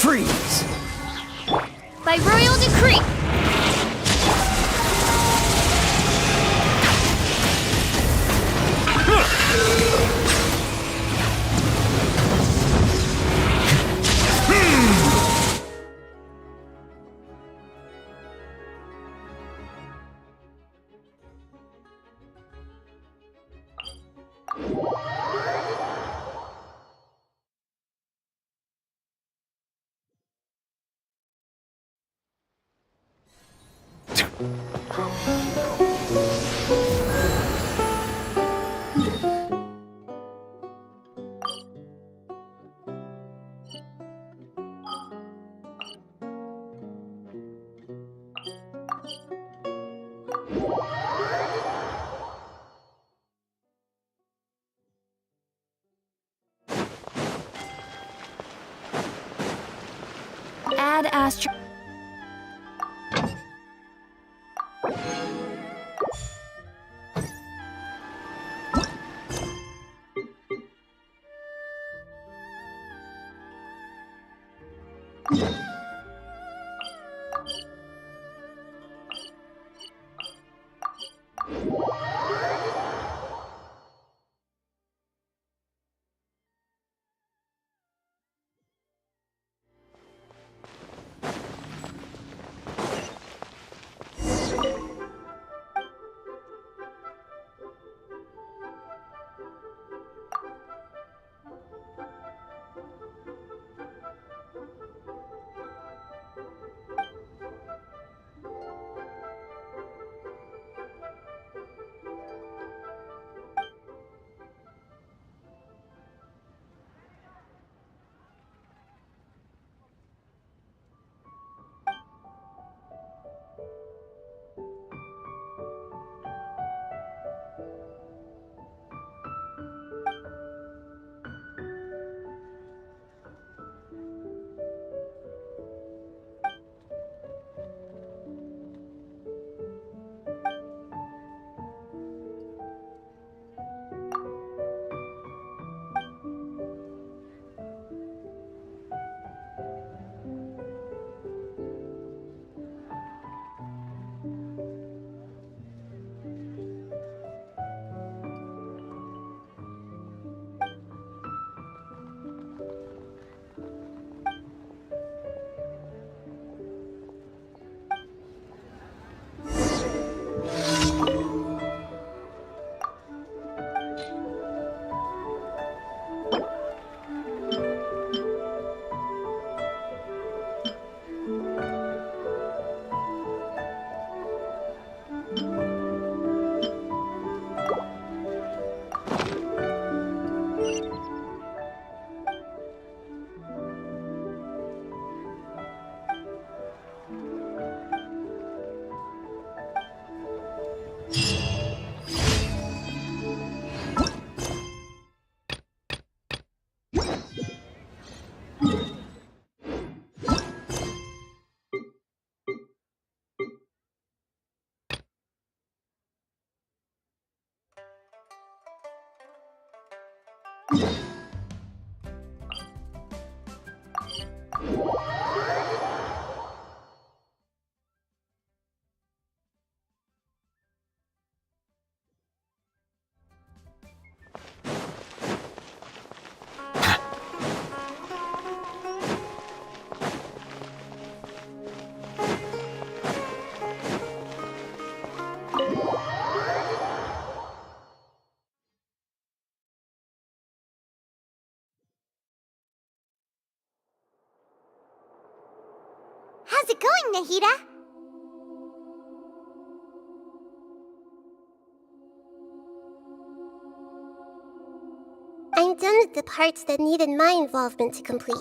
Freeze! By royal decree! Add astro... How's it going, Nahida? I'm done with the parts that needed my involvement to complete.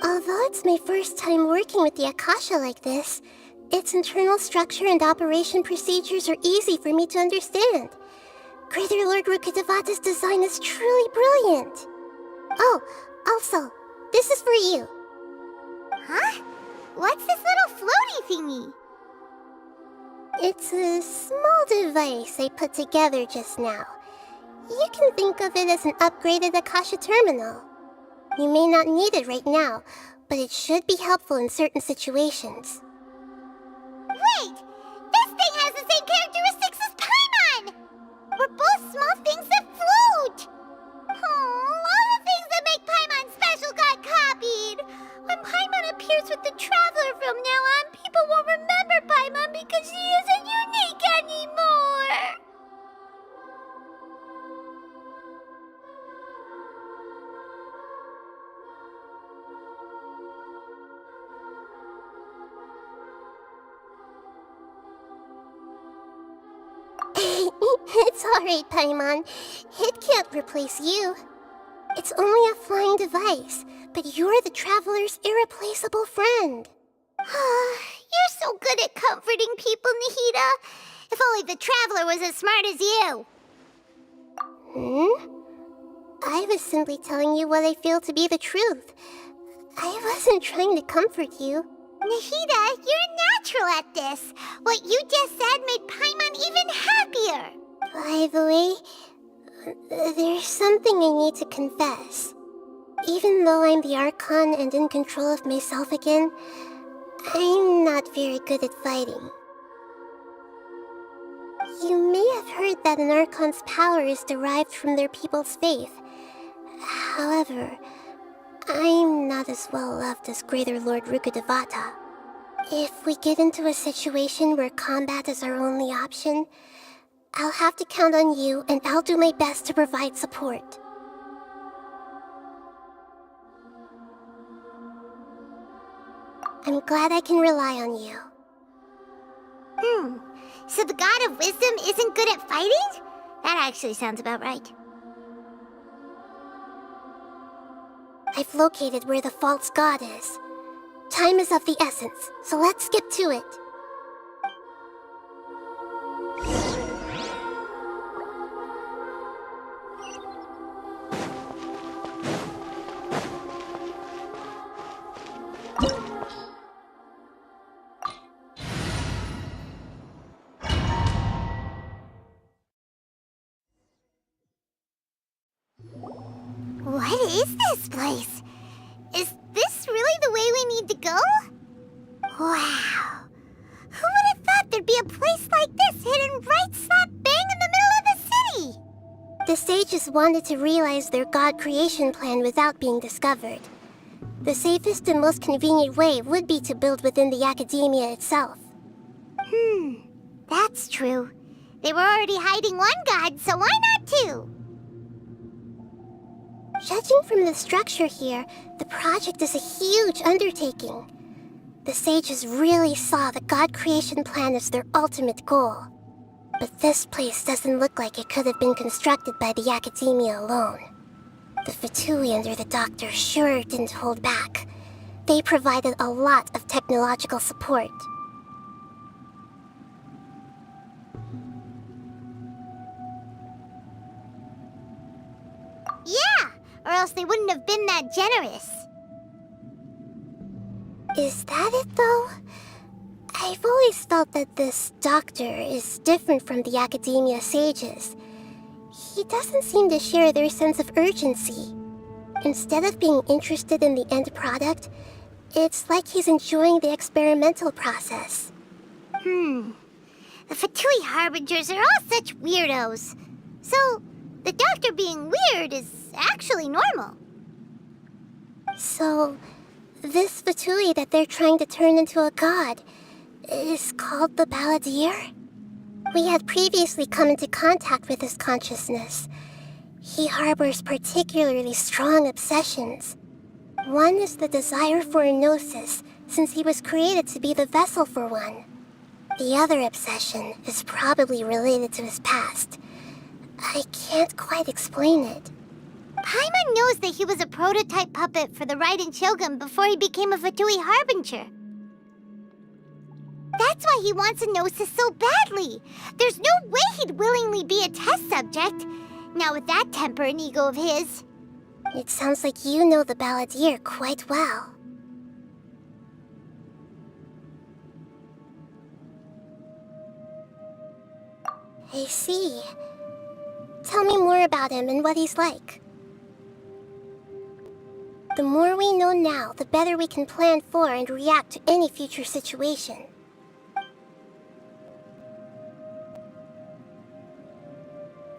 Although it's my first time working with the Akasha like this, its internal structure and operation procedures are easy for me to understand. Greater Lord Rukkhadevata's design is truly brilliant. Oh, also, this is for you. Huh? What's this little floaty thingy? It's a small device I put together just now. You can think of it as an upgraded Akasha terminal. You may not need it right now, but it should be helpful in certain situations. Wait! This thing has the same characteristics as Paimon! We're both small things that float! Oh, all the things that make Paimon special got copied! When Paimon appears with the Traveler from now on, people won't remember Paimon because she isn't unique anymore! It's alright, Paimon. It can't replace you. It's only a flying device, but you're the Traveler's irreplaceable friend. You're so good at comforting people, Nahida. If only the Traveler was as smart as you. I was simply telling you what I feel to be the truth. I wasn't trying to comfort you. Nahida, you're a natural at this. What you just said made Paimon even happier. By the way, there's something I need to confess. Even though I'm the Archon and in control of myself again, I'm not very good at fighting. You may have heard that an Archon's power is derived from their people's faith. However, I'm not as well loved as Greater Lord Rukkhadevata. If we get into a situation where combat is our only option, I'll have to count on you, and I'll do my best to provide support. I'm glad I can rely on you. So the God of Wisdom isn't good at fighting? That actually sounds about right. I've located where the false god is. Time is of the essence, so let's skip to it. What is this place? Is this really the way we need to go? Wow. Who would have thought there'd be a place like this hidden right slap bang in the middle of the city? The sages wanted to realize their god creation plan without being discovered. The safest and most convenient way would be to build within the academia itself. That's true. They were already hiding one god, so why not two? Judging from the structure here, the project is a huge undertaking. The sages really saw the god creation plan as their ultimate goal. But this place doesn't look like it could have been constructed by the academia alone. The Fatui under the Doctor sure didn't hold back. They provided a lot of technological support. Yeah, or else they wouldn't have been that generous. Is that it, though? I've always felt that this doctor is different from the academia sages. He doesn't seem to share their sense of urgency. Instead of being interested in the end product, it's like he's enjoying the experimental process. The Fatui Harbingers are all such weirdos. So, the Doctor being weird is actually normal. So, this Fatui that they're trying to turn into a god is called the Balladeer? We had previously come into contact with his consciousness. He harbors particularly strong obsessions. One is the desire for a gnosis, since he was created to be the vessel for one. The other obsession is probably related to his past. I can't quite explain it. Paimon knows that he was a prototype puppet for the Raiden Shogun before he became a Fatui Harbinger. That's why he wants a gnosis so badly. There's no way he'd willingly be a test subject. Not with that temper and ego of his. It sounds like you know the Balladeer quite well. I see. Tell me more about him and what he's like. The more we know now, the better we can plan for and react to any future situation.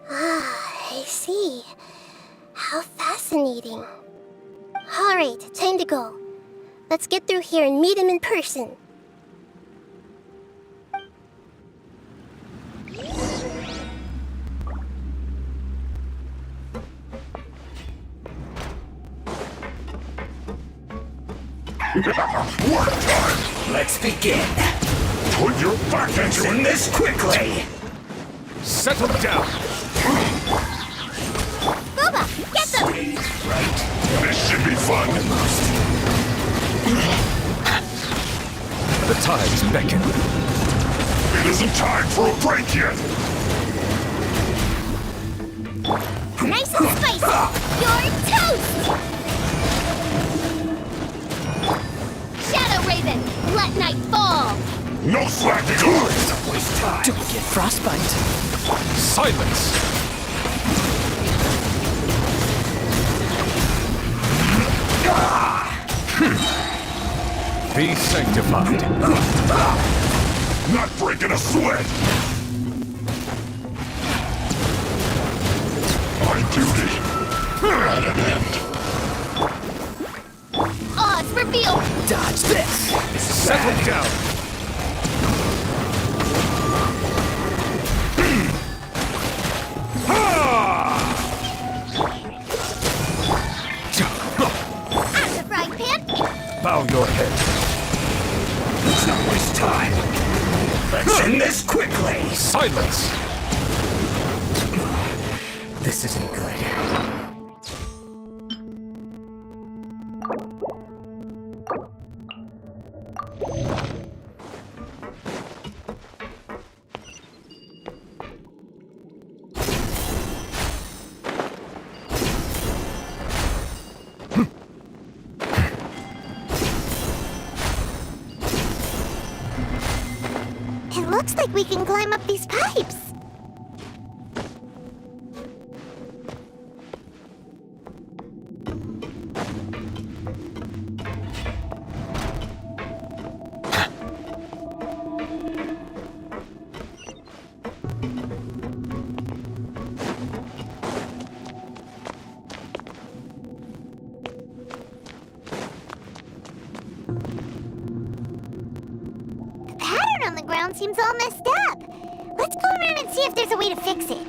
Ah, I see. How fascinating. Alright, time to go. Let's get through here and meet him in person. Work time! Let's begin! Put your back into this quickly! Settle down! Boba, get them! Stay right. This should be fun! The times beckon. It isn't time for a break yet! Nice and spicy! You're toast! Shadow Raven, let night fall! No slacking off! Don't waste time! Don't get frostbite. Silence! Be sanctified. Not breaking a sweat! My duty at an end. Odds revealed! Dodge this. Settle down! Out the frying pan! Bow your head. Let's not waste time. Let's end this quickly. Silence. This isn't good. It looks like we can climb up these pipes. The pattern on the ground seems all messed up. Let's go around and see if there's a way to fix it.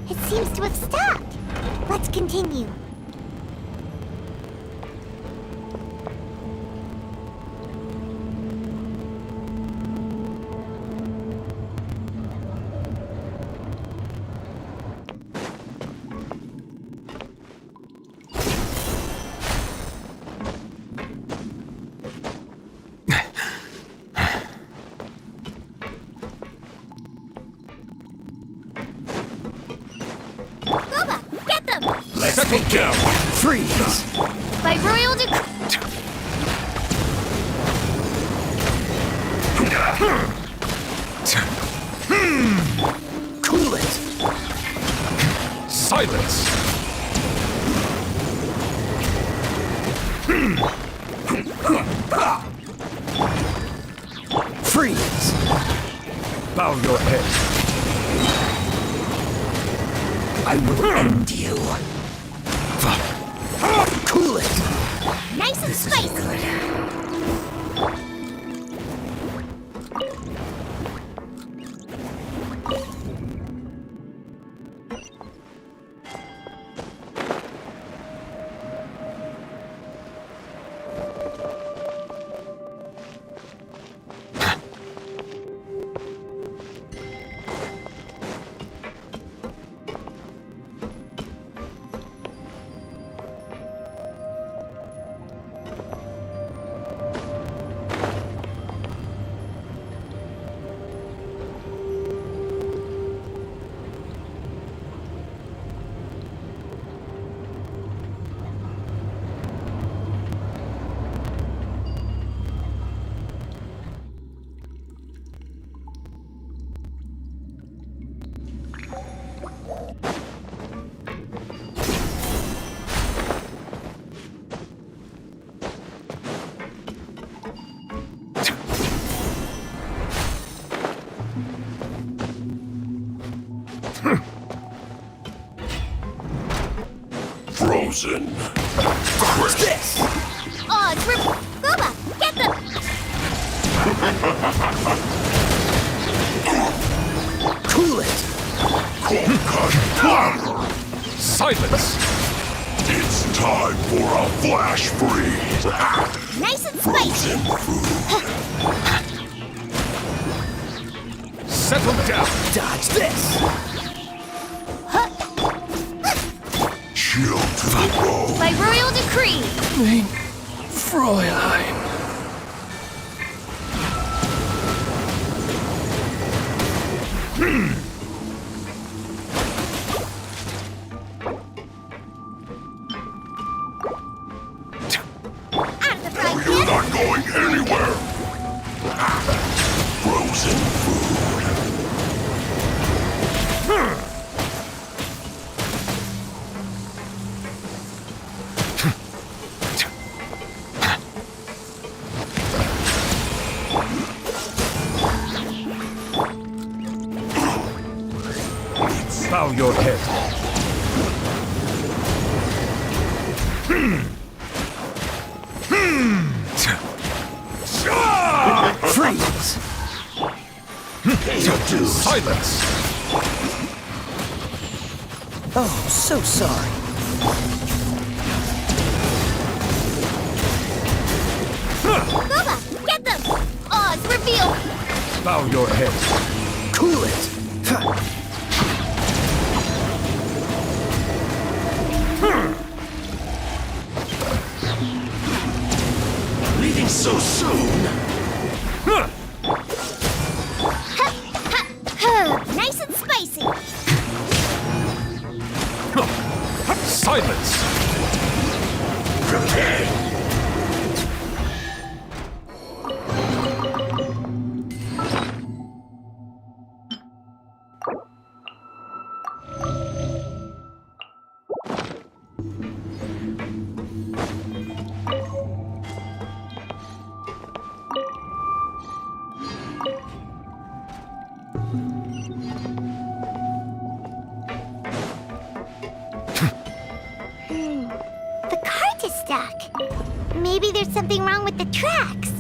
It seems to have stopped. Let's continue. Boba, get them! Let's settle down. Freeze. By royal decree. Cool it. Silence. Freeze. Bow your head. I will end you. Cool it. Nice and spicy! Frozen. What's this? Oh, it's Booba, get them! Cool it. Silence! It's time for a flash freeze! Nice and spicy! Settle down! Dodge this. Chill to the bone! By royal decree. Mein Fräulein. Out of the frying You're pan! not going anywhere! Frozen food! Bow your head. Freeze. Silence! Oh, so sorry. Booba, get them! Oh, it's reveal! Bow your head. Cool it. Leaving so soon? Nice and spicy! Silence! Prepare! The cart is stuck. Maybe there's something wrong with the tracks.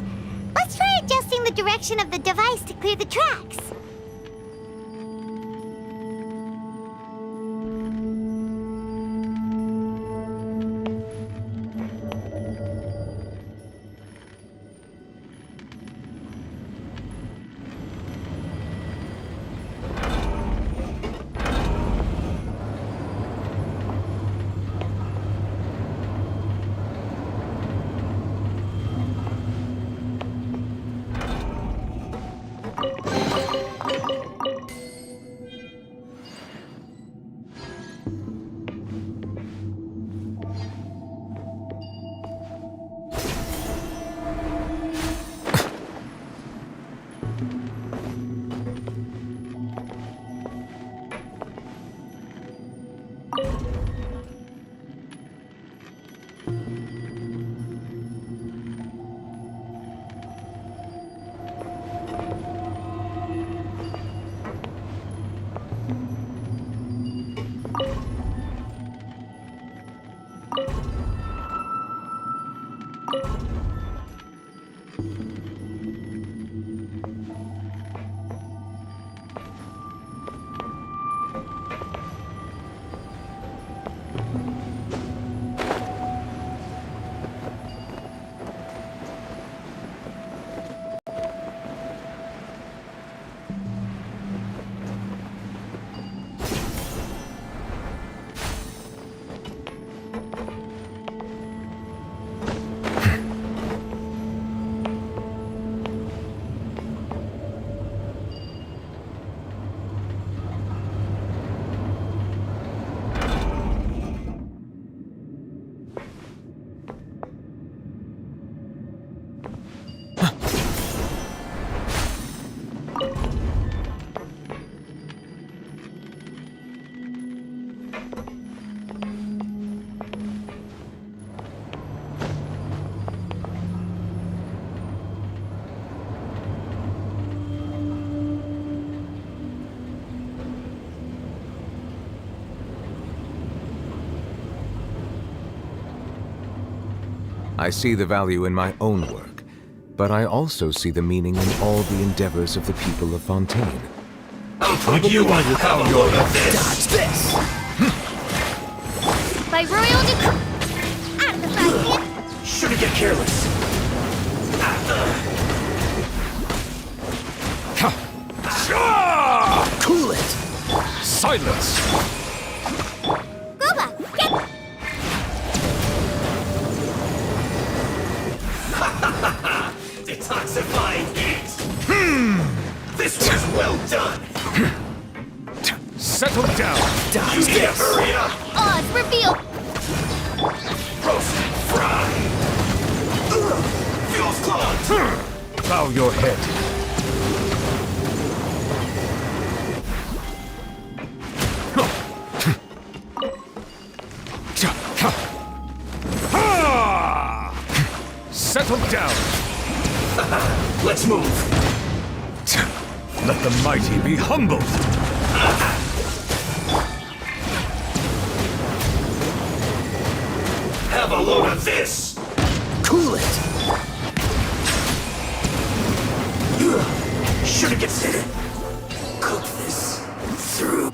Let's try adjusting the direction of the device to clear the tracks. I see the value in my own work, but I also see the meaning in all the endeavors of the people of Fontaine. I'll put you on how you're of this. Dodge this! By royal decree. Out of the front, kid. Shouldn't get careless. Cool it! Silence! Gooba, get... Detoxifying heat. This was well done. Settle down! You can't hurry up. Oz, reveal. Roast, fry. Fuel's clogged. Bow your head. Settle down! Let's move. Let the mighty be humbled! Have a load of this. Cool it! Should've considered. Cook this through.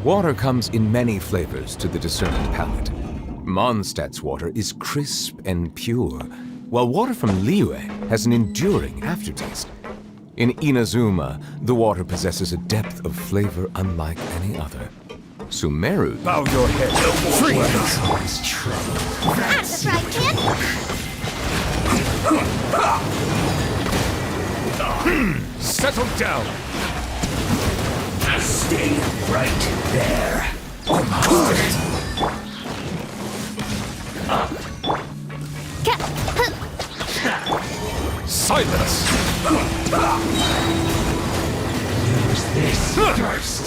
Water comes in many flavors to the discerning palate. Mondstadt's water is crisp and pure, while water from Liyue has an enduring aftertaste. In Inazuma, the water possesses a depth of flavor unlike any other. Sumeru... Bow your head. Freeze! Out of the front, kid. Settle down! Stay right there. Cool it! I Silence! Use this first.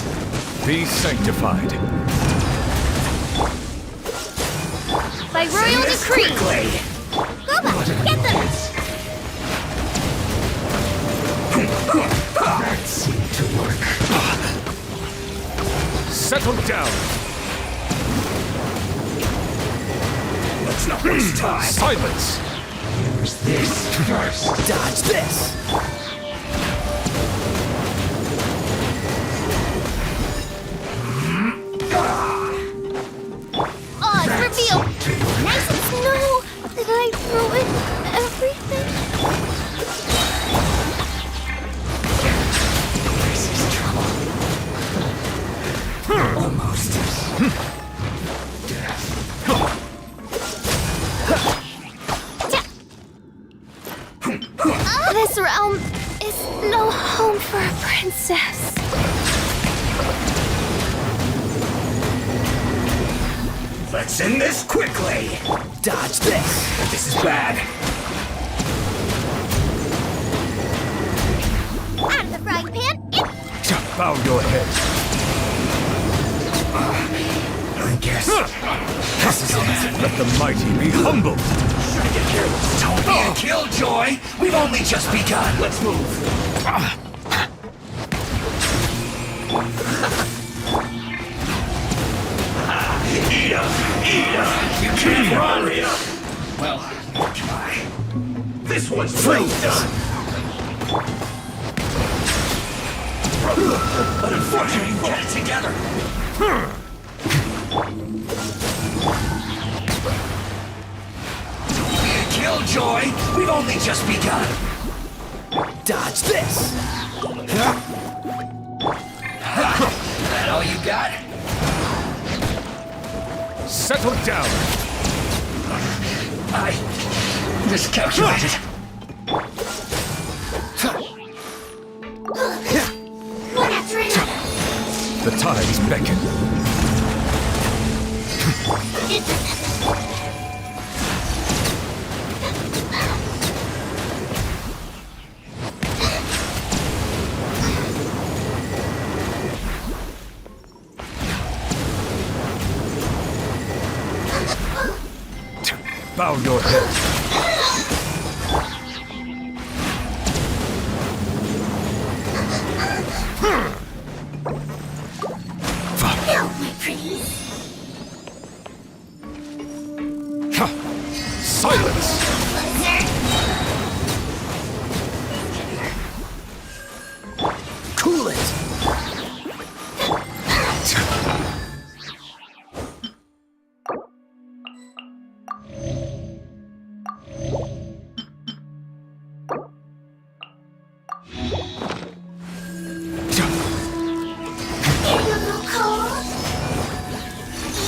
Be sanctified. By royal decree. Quickly. Goba, get them! That seemed to work. Settle down. Let's not waste time. Silence! Use this first. Dodge this. Oz, reveal. Nice and snow. Did I ruin everything? This is trouble. Almost. Death. This realm is no home for a princess. Let's end this quickly. Dodge this. This is bad. Out of the frying pan, Bow your head. I guess this is it. Let the mighty be humbled. Don't be a killjoy. We've only just begun. Let's move. Eat up! You can't run! Well, I'll try. This one's free. Done. But unfortunately, we'll get it together. Don't be a killjoy. We've only just begun. Dodge this. That all you got? Settle down. I miscalculated. one after another. The tides beckon. Bow your head. No, my pretty. Silence! Cool it.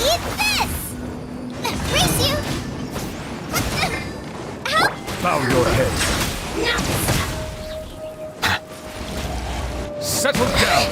Eat this! Brace you! Help! Bow your head. No! Settle down.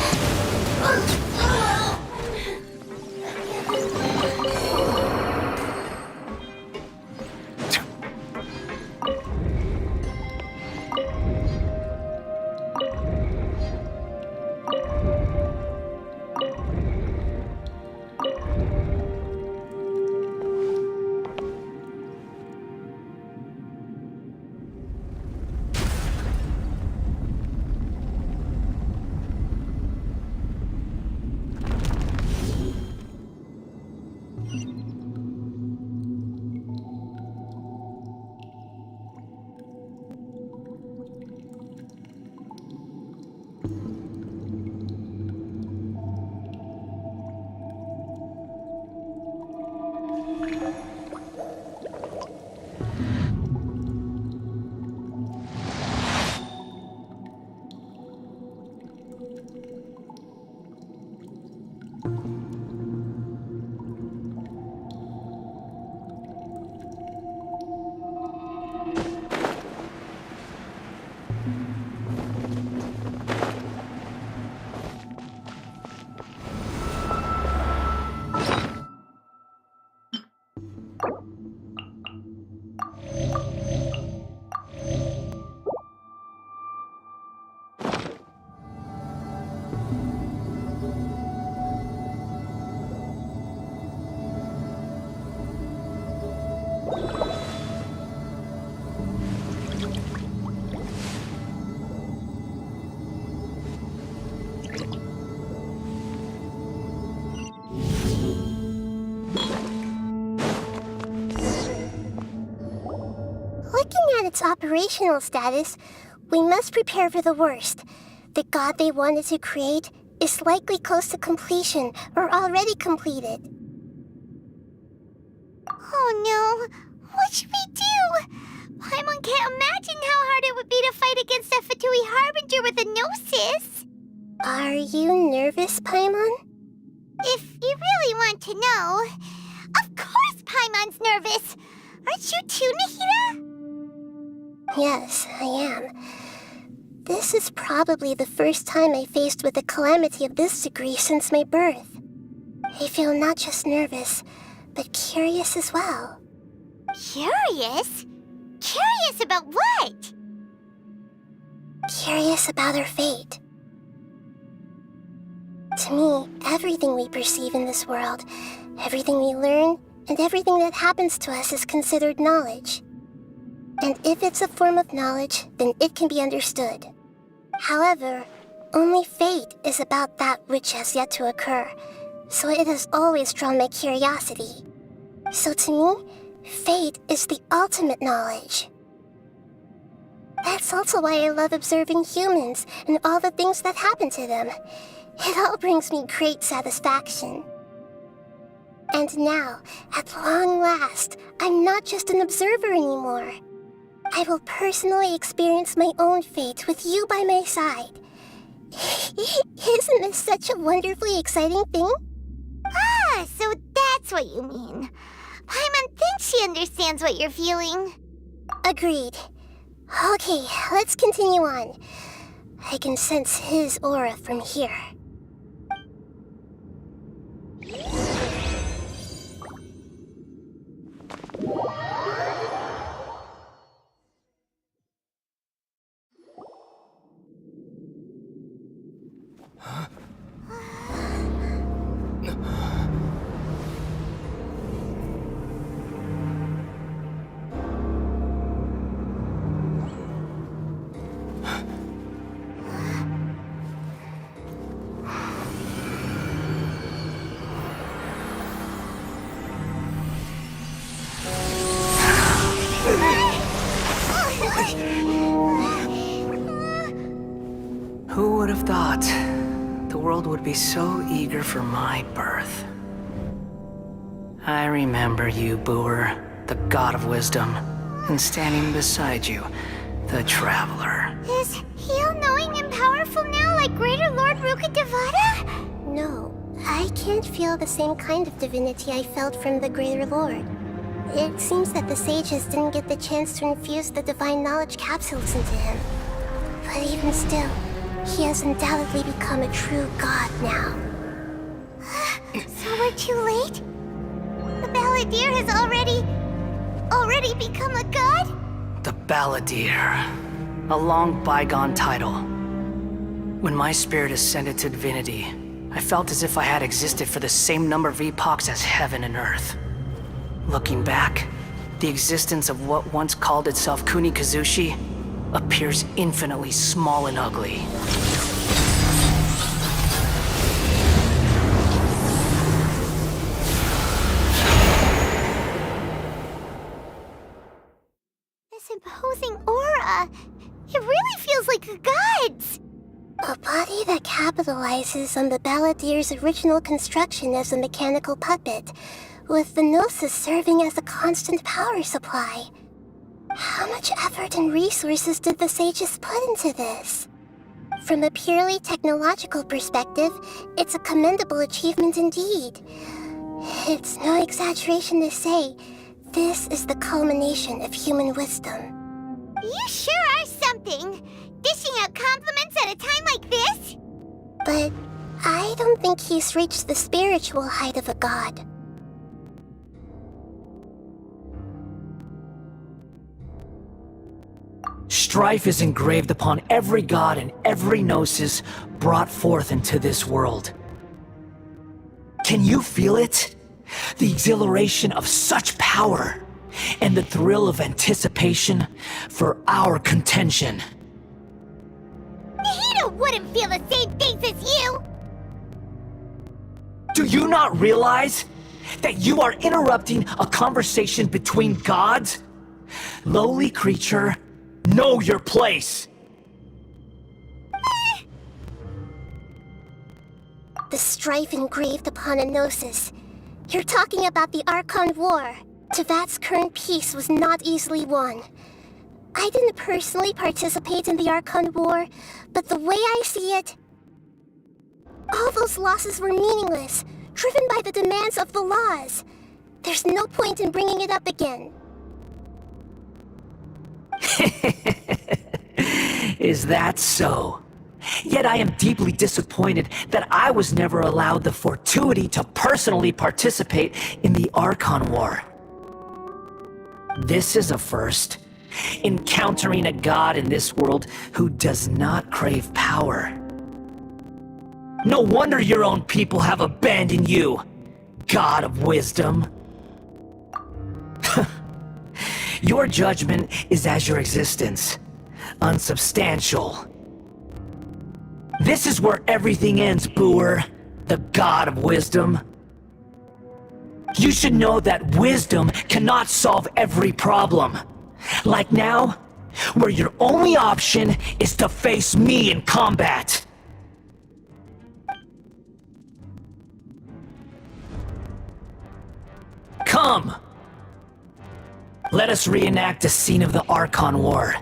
at its operational status, we must prepare for the worst. The god they wanted to create is likely close to completion or already completed. Oh no, what should we do? Paimon can't imagine how hard it would be to fight against a Fatui Harbinger with a Gnosis. Are you nervous, Paimon? If you really want to know, of course Paimon's nervous. Aren't you too, Nahida? Yes, I am. This is probably the first time I faced with a calamity of this degree since my birth. I feel not just nervous, but curious as well. Curious? Curious about what? Curious about our fate. To me, everything we perceive in this world, everything we learn, and everything that happens to us is considered knowledge. And if it's a form of knowledge, then it can be understood. However, only fate is about that which has yet to occur, so it has always drawn my curiosity. So to me, fate is the ultimate knowledge. That's also why I love observing humans and all the things that happen to them. It all brings me great satisfaction. And now, at long last, I'm not just an observer anymore. I will personally experience my own fate with you by my side. Isn't this such a wonderfully exciting thing? Ah, so that's what you mean. Paimon thinks she understands what you're feeling. Agreed. Okay, let's continue on. I can sense his aura from here. Who would have thought the world would be so eager for my birth? I remember you, Booer, the god of wisdom, and standing beside you, the traveler. Is he all-knowing and powerful now like Greater Lord Rukkhadevata? No, I can't feel the same kind of divinity I felt from the Greater Lord. It seems that the sages didn't get the chance to infuse the divine knowledge capsules into him. But even still, he has undoubtedly become a true god now. So we're too late? The Balladeer has already become a god? The Balladeer. A long bygone title. When my spirit ascended to divinity, I felt as if I had existed for the same number of epochs as heaven and earth. Looking back, the existence of what once called itself Kunikazushi appears infinitely small and ugly. This imposing aura, it really feels like a god's. A body that capitalizes on the Balladeer's original construction as a mechanical puppet, with the Gnosis serving as a constant power supply. How much effort and resources did the sages put into this? From a purely technological perspective, it's a commendable achievement indeed. It's no exaggeration to say, this is the culmination of human wisdom. You sure are something, dishing out compliments at a time like this? But I don't think he's reached the spiritual height of a god. Strife is engraved upon every god and every gnosis brought forth into this world. Can you feel it? The exhilaration of such power, and the thrill of anticipation for our contention. Nahida wouldn't feel the same things as you! Do you not realize that you are interrupting a conversation between gods? Lowly creature, know your place! The strife engraved upon a gnosis. You're talking about the Archon War. Tevat's current peace was not easily won. I didn't personally participate in the Archon War, but the way I see it, all those losses were meaningless, driven by the demands of the laws. There's no point in bringing it up again. Is that so? Yet I am deeply disappointed that I was never allowed the fortuity to personally participate in the Archon War. This is a first. Encountering a god in this world who does not crave power. No wonder your own people have abandoned you, God of Wisdom. Your judgment is as your existence, unsubstantial. This is where everything ends, Booer, the God of Wisdom. You should know that wisdom cannot solve every problem. Like now, where your only option is to face me in combat. Come! Let us reenact a scene of the Archon War.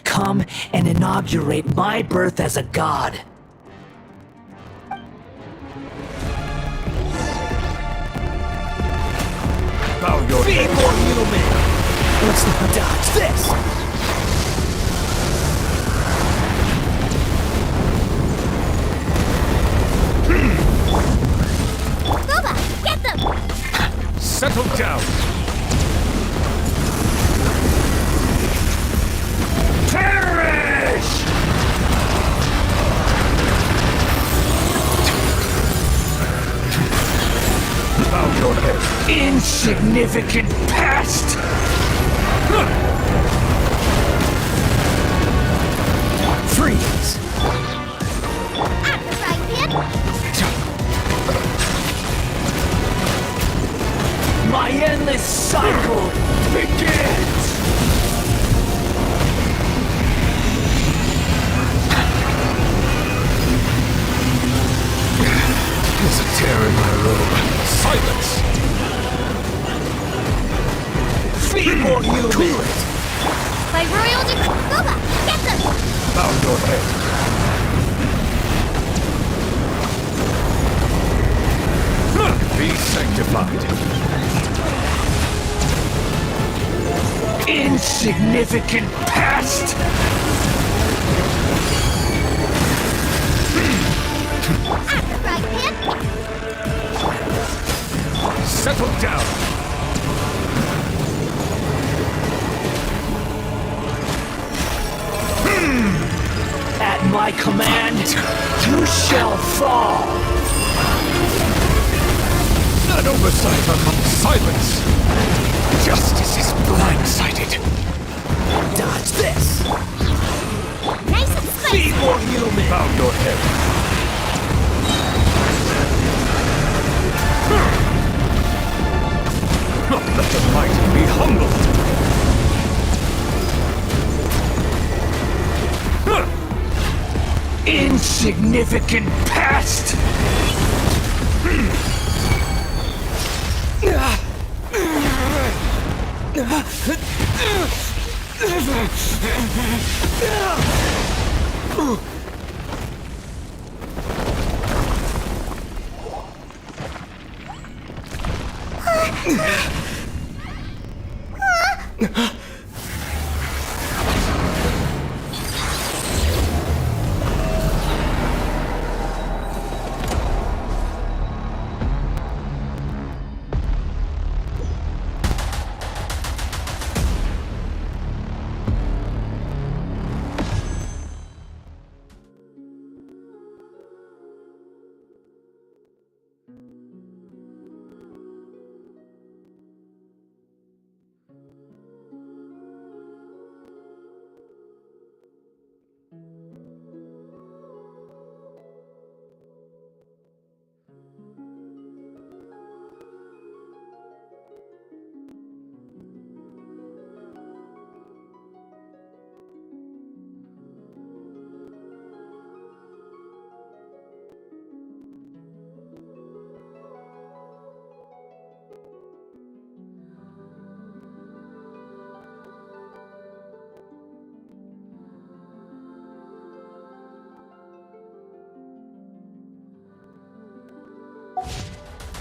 Come and inaugurate my birth as a god. Bow your Be head. more human! Let's not dodge this! Boba, get them! Settle down. Perish! Bow your head. Insignificant past! Freeze! At the frying pan! My endless cycle begins! There's a tear in my robe. Silence! Be more human! Cool it! By royal decree. Boba, get them! Bow your head. Be sanctified. Insignificant past! At the frying pan! Settle down. At my command, you shall fall! An oversight on silence. Justice is blindsided. Dodge this! Nice and Be spicy! more human! Bow your head. Let the mighty be humbled. Insignificant past!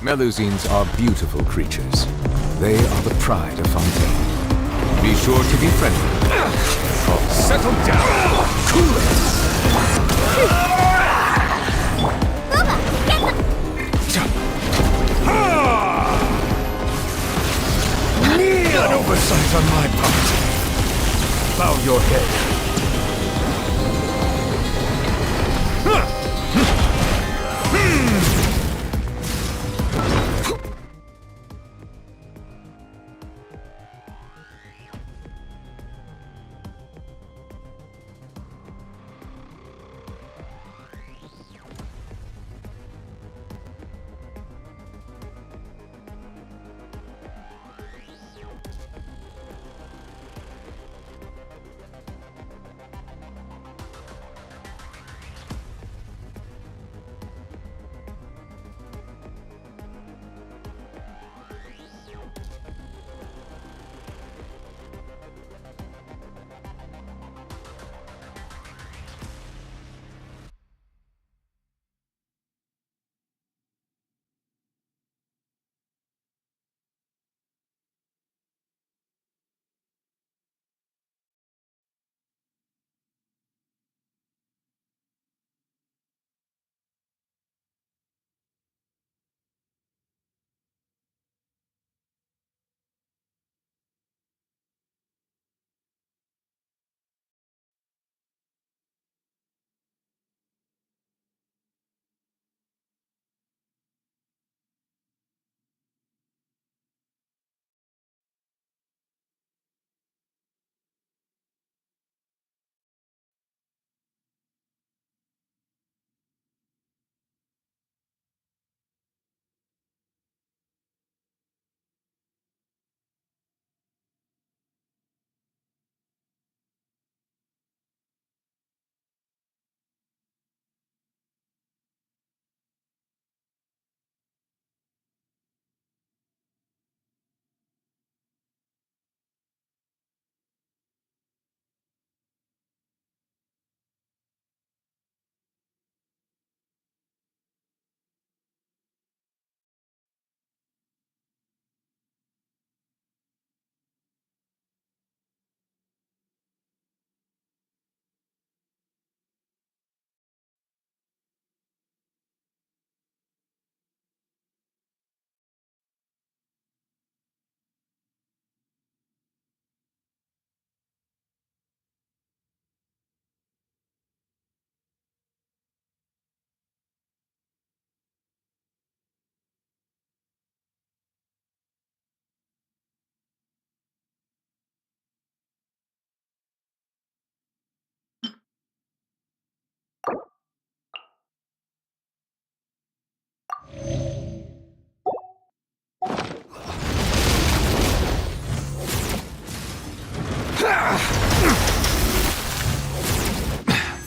Melusines are beautiful creatures. They are the pride of Fontaine. Be sure to be friendly. Oh, settle down! Cool it! Booba, get the... An oversight on my part. Bow your head.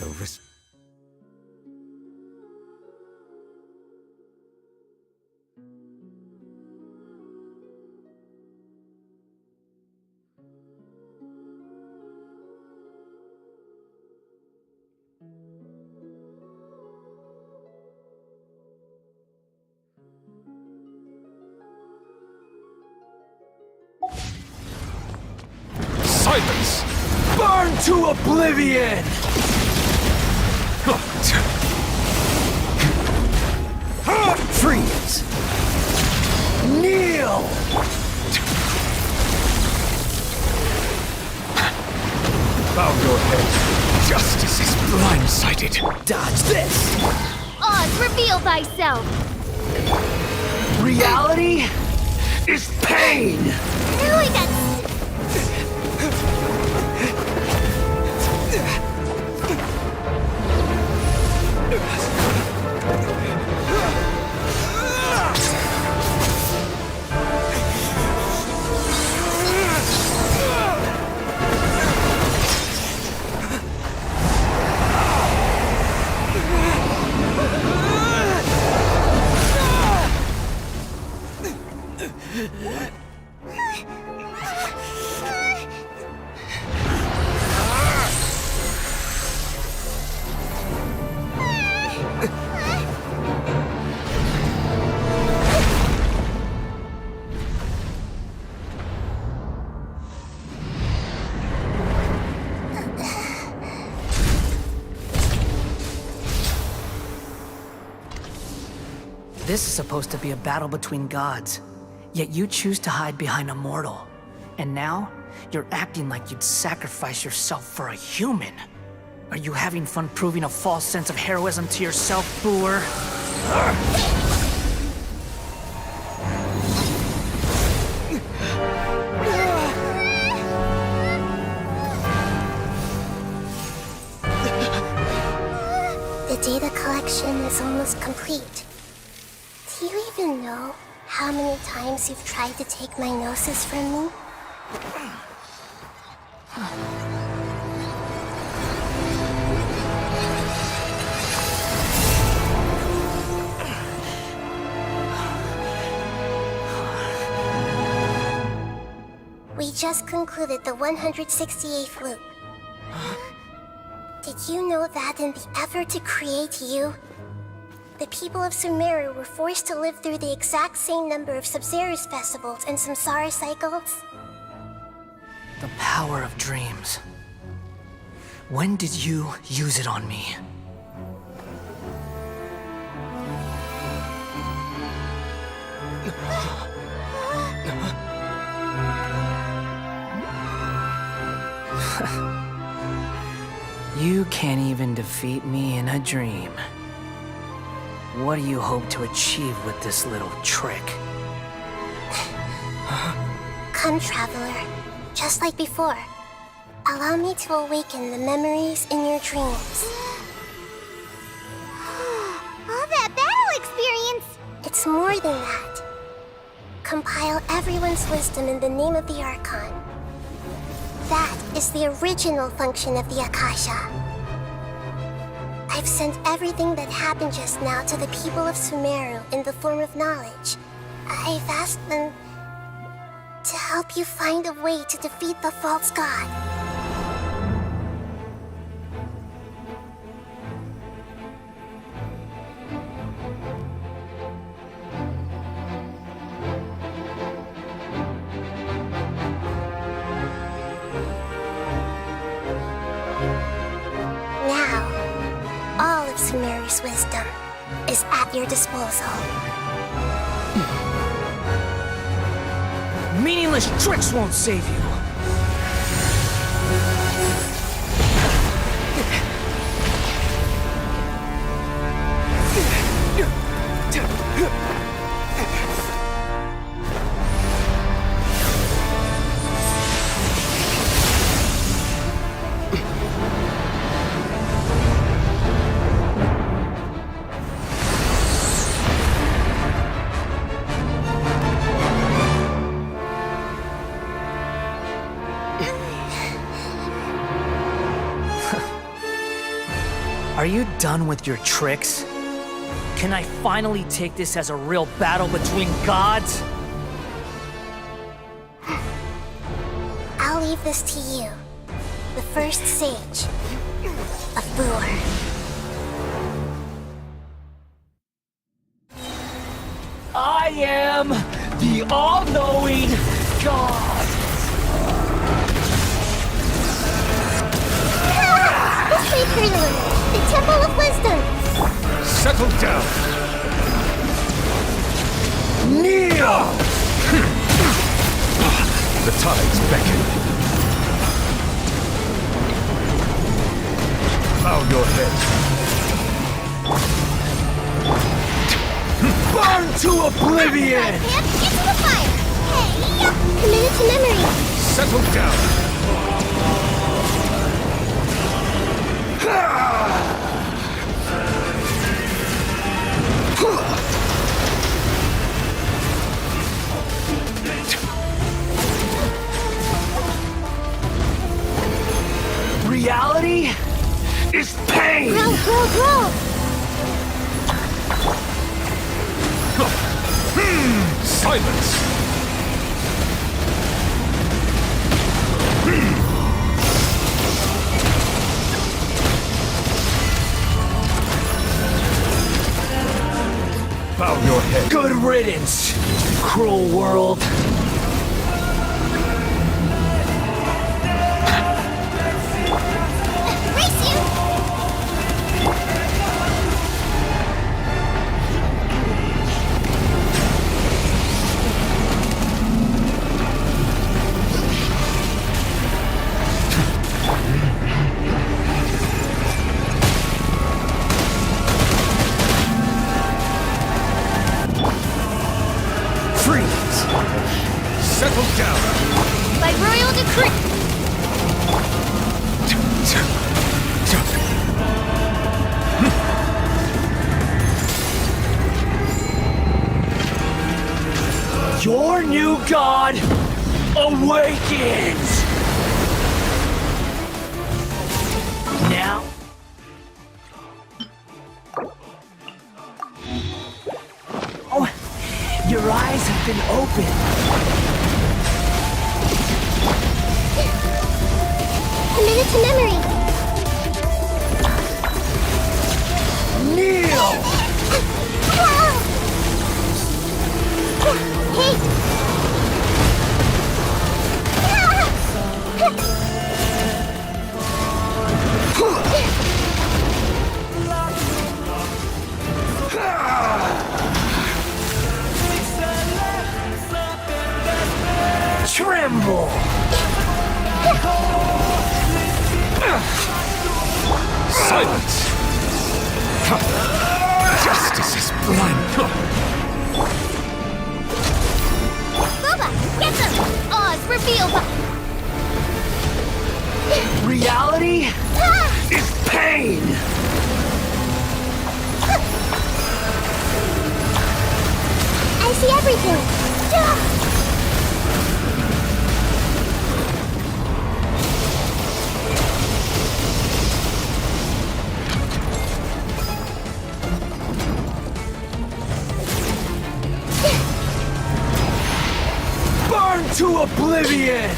The risk. Silence! Burn to oblivion! Freeze! Kneel! Bow your head. Justice is blindsided. Dodge this! Oz, reveal thyself! Reality is pain! Really, that's... This is supposed to be a battle between gods, yet you choose to hide behind a mortal. And now, you're acting like you'd sacrifice yourself for a human. Are you having fun proving a false sense of heroism to yourself, Booer? The data collection is almost complete. Do you even know how many times you've tried to take my gnosis from me? We just concluded the 168th loop. Did you know that in the effort to create you, the people of Sumeru were forced to live through the exact same number of Sub-Zerus festivals and Samsara cycles? The power of dreams. When did you use it on me? You can't even defeat me in a dream. What do you hope to achieve with this little trick? Come, Traveler. Just like before. Allow me to awaken the memories in your dreams. All that battle experience! It's more than that. Compile everyone's wisdom in the name of the Archon. That is the original function of the Akasha. I've sent everything that happened just now to the people of Sumeru in the form of knowledge. I've asked them to help you find a way to defeat the false god. Sumeru's wisdom is at your disposal. Meaningless tricks won't save you. Are you done with your tricks? Can I finally take this as a real battle between gods? I'll leave this to you, the first sage of Booer. I am the all-knowing God! The sacred one! The Temple of Wisdom! Settle down! Kneel! The tides beckon. Bow your head. Burn to oblivion! Into the fire! Hey! Committed to memory! Settle down! Reality is pain! Grow! Silence! Bow your head. Good riddance, cruel world. Race you! God awakens! Now... Oh, your eyes have been opened. Committed to memory. Kneel! Hey! Tremble! Silence! Justice is blind. Booba, get them! Oz, reveal Reality is pain! I see everything. Burn to oblivion!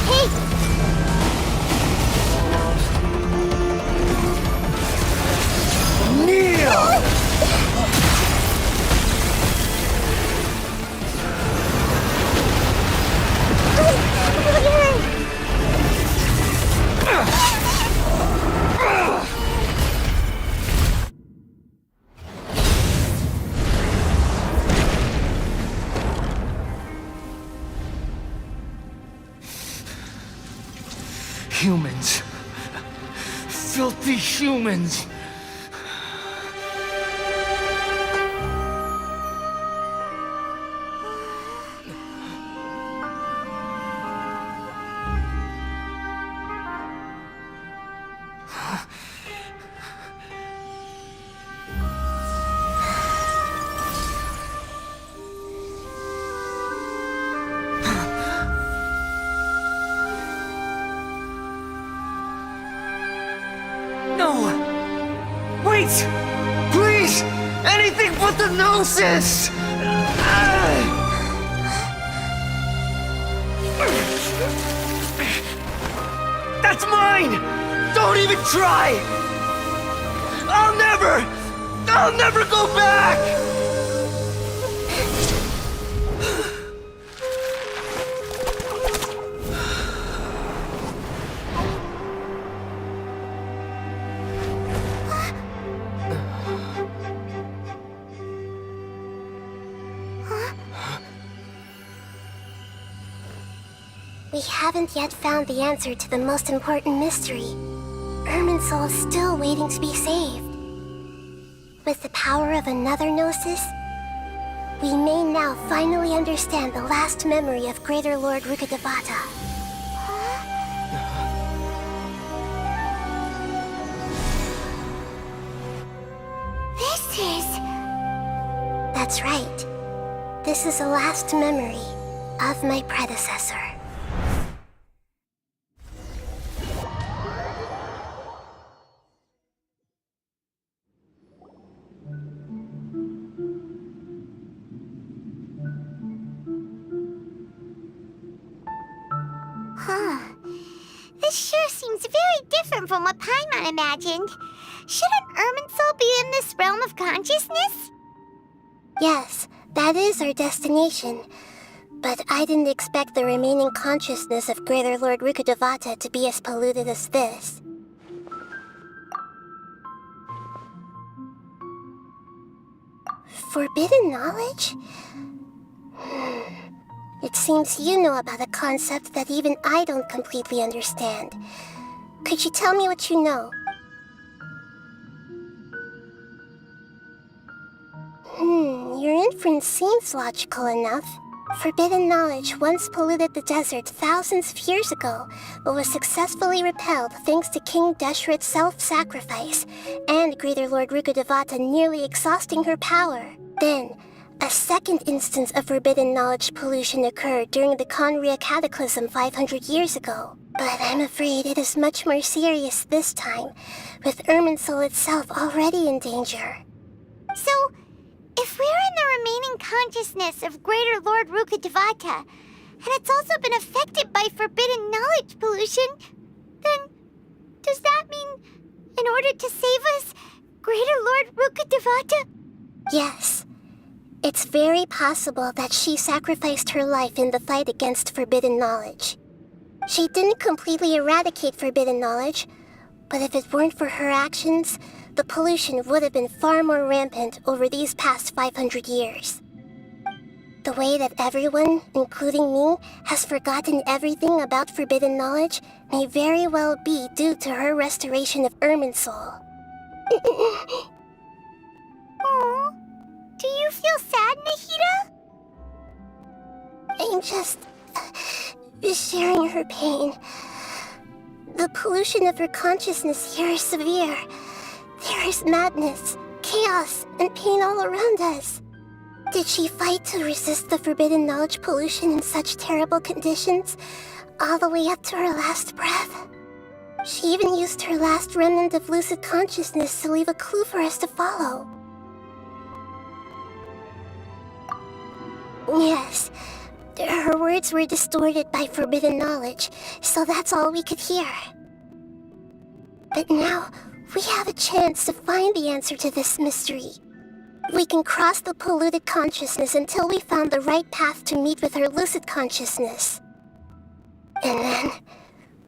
Hey! Kneel! Humans. Filthy humans. No! Wait! Please! Anything but the Gnosis! That's mine! Don't even try! I'll never go back! We haven't yet found the answer to the most important mystery. Irminsul is still waiting to be saved. With the power of another Gnosis, we may now finally understand the last memory of Greater Lord Rukkhadevata. This is... That's right. This is the last memory of my predecessor. Huh. This sure seems very different from what Paimon imagined. Shouldn't Irminsul be in this realm of consciousness? Yes, that is our destination. But I didn't expect the remaining consciousness of Greater Lord Rukkhadevata to be as polluted as this. Forbidden knowledge? It seems you know about a concept that even I don't completely understand. Could you tell me what you know? Your inference seems logical enough. Forbidden knowledge once polluted the desert thousands of years ago, but was successfully repelled thanks to King Deshret's self-sacrifice, and Greater Lord Rukkhadevata nearly exhausting her power. Then, A second instance of forbidden knowledge pollution occurred during the Conria Cataclysm 500 years ago. But I'm afraid it is much more serious this time, with Irminsul itself already in danger. So, if we're in the remaining consciousness of Greater Lord Rukkhadevata, and it's also been affected by forbidden knowledge pollution, then does that mean, in order to save us, Greater Lord Rukkhadevata? Yes. It's very possible that she sacrificed her life in the fight against forbidden knowledge. She didn't completely eradicate forbidden knowledge, but if it weren't for her actions, the pollution would have been far more rampant over these past 500 years. The way that everyone, including me, has forgotten everything about forbidden knowledge may very well be due to her restoration of Irminsul. Aww. Do you feel sad, Nahida? I'm just sharing her pain. The pollution of her consciousness here is severe. There is madness, chaos, and pain all around us. Did she fight to resist the forbidden knowledge pollution in such terrible conditions, all the way up to her last breath? She even used her last remnant of lucid consciousness to leave a clue for us to follow. Yes, her words were distorted by forbidden knowledge, so that's all we could hear. But now, we have a chance to find the answer to this mystery. We can cross the polluted consciousness until we found the right path to meet with her lucid consciousness. And then,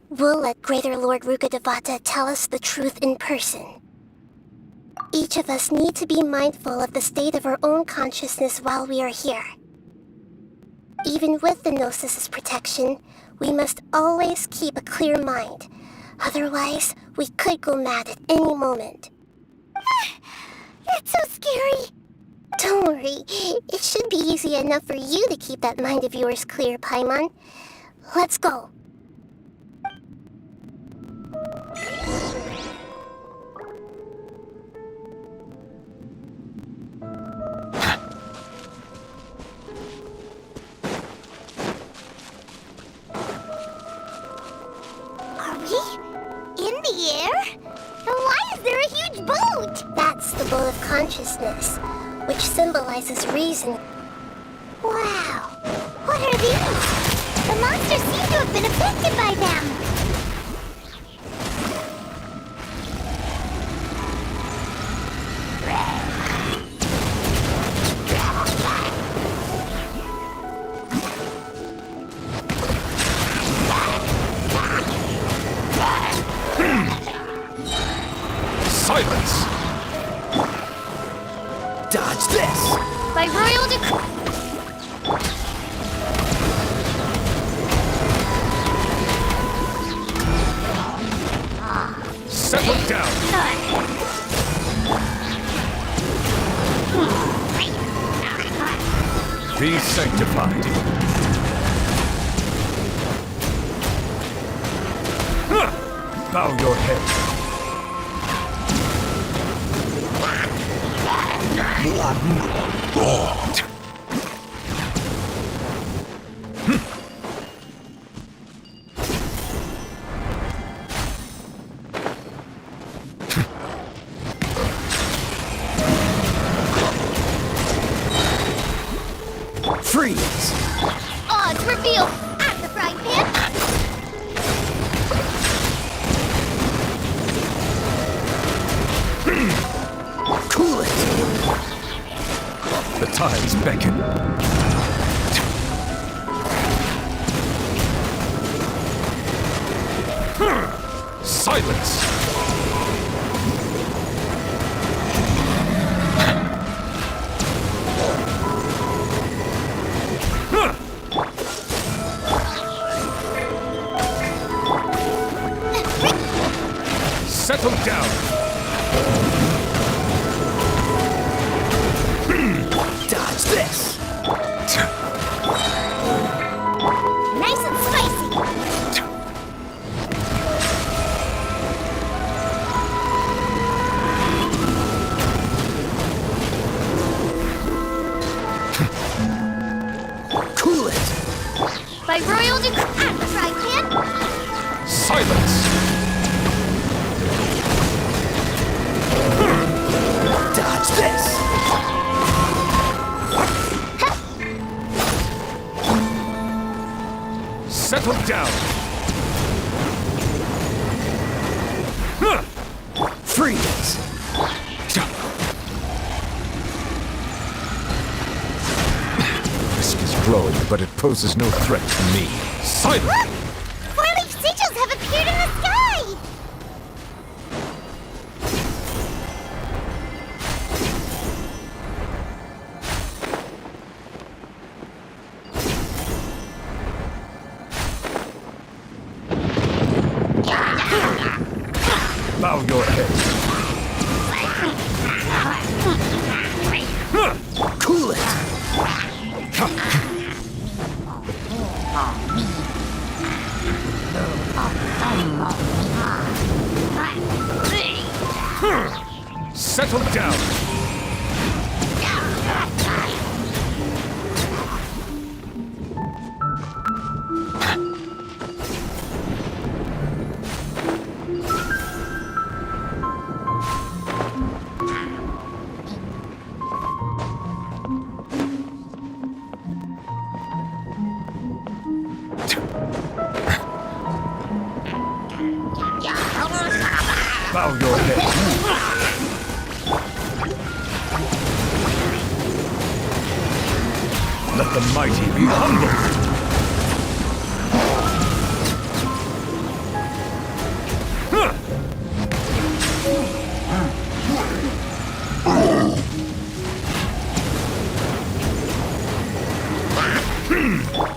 we'll let Greater Lord Rukkhadevata tell us the truth in person. Each of us need to be mindful of the state of our own consciousness while we are here. Even with the Gnosis' protection, we must always keep a clear mind. Otherwise, we could go mad at any moment. That's so scary. Don't worry, it should be easy enough for you to keep that mind of yours clear, Paimon. Let's go. Are we in the air? And why is there a huge boat? That's the boat of consciousness, which symbolizes reason. Wow. What are these? The monsters seem to have been affected by them. Silence! Dodge this! By royal decree. Settle down! Be sanctified. Bow your head. God. Freeze! Odds reveal. I'm the frying pan. Cool it! The tides beckon. Silence! Settle down! Dodge this! Nice and spicy. poses no threat to me. Silence! Look! Four-leaf sigils have appeared in the sky! Bow your head. Cool it! Settle down! Bow your head. Let the mighty be humble.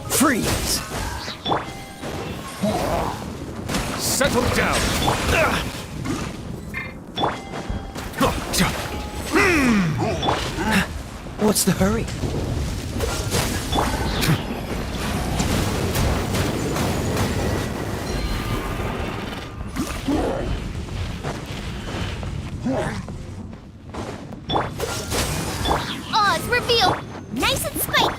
Freeze. Settle down. What's the hurry? Oz, reveal! Nice and spiky!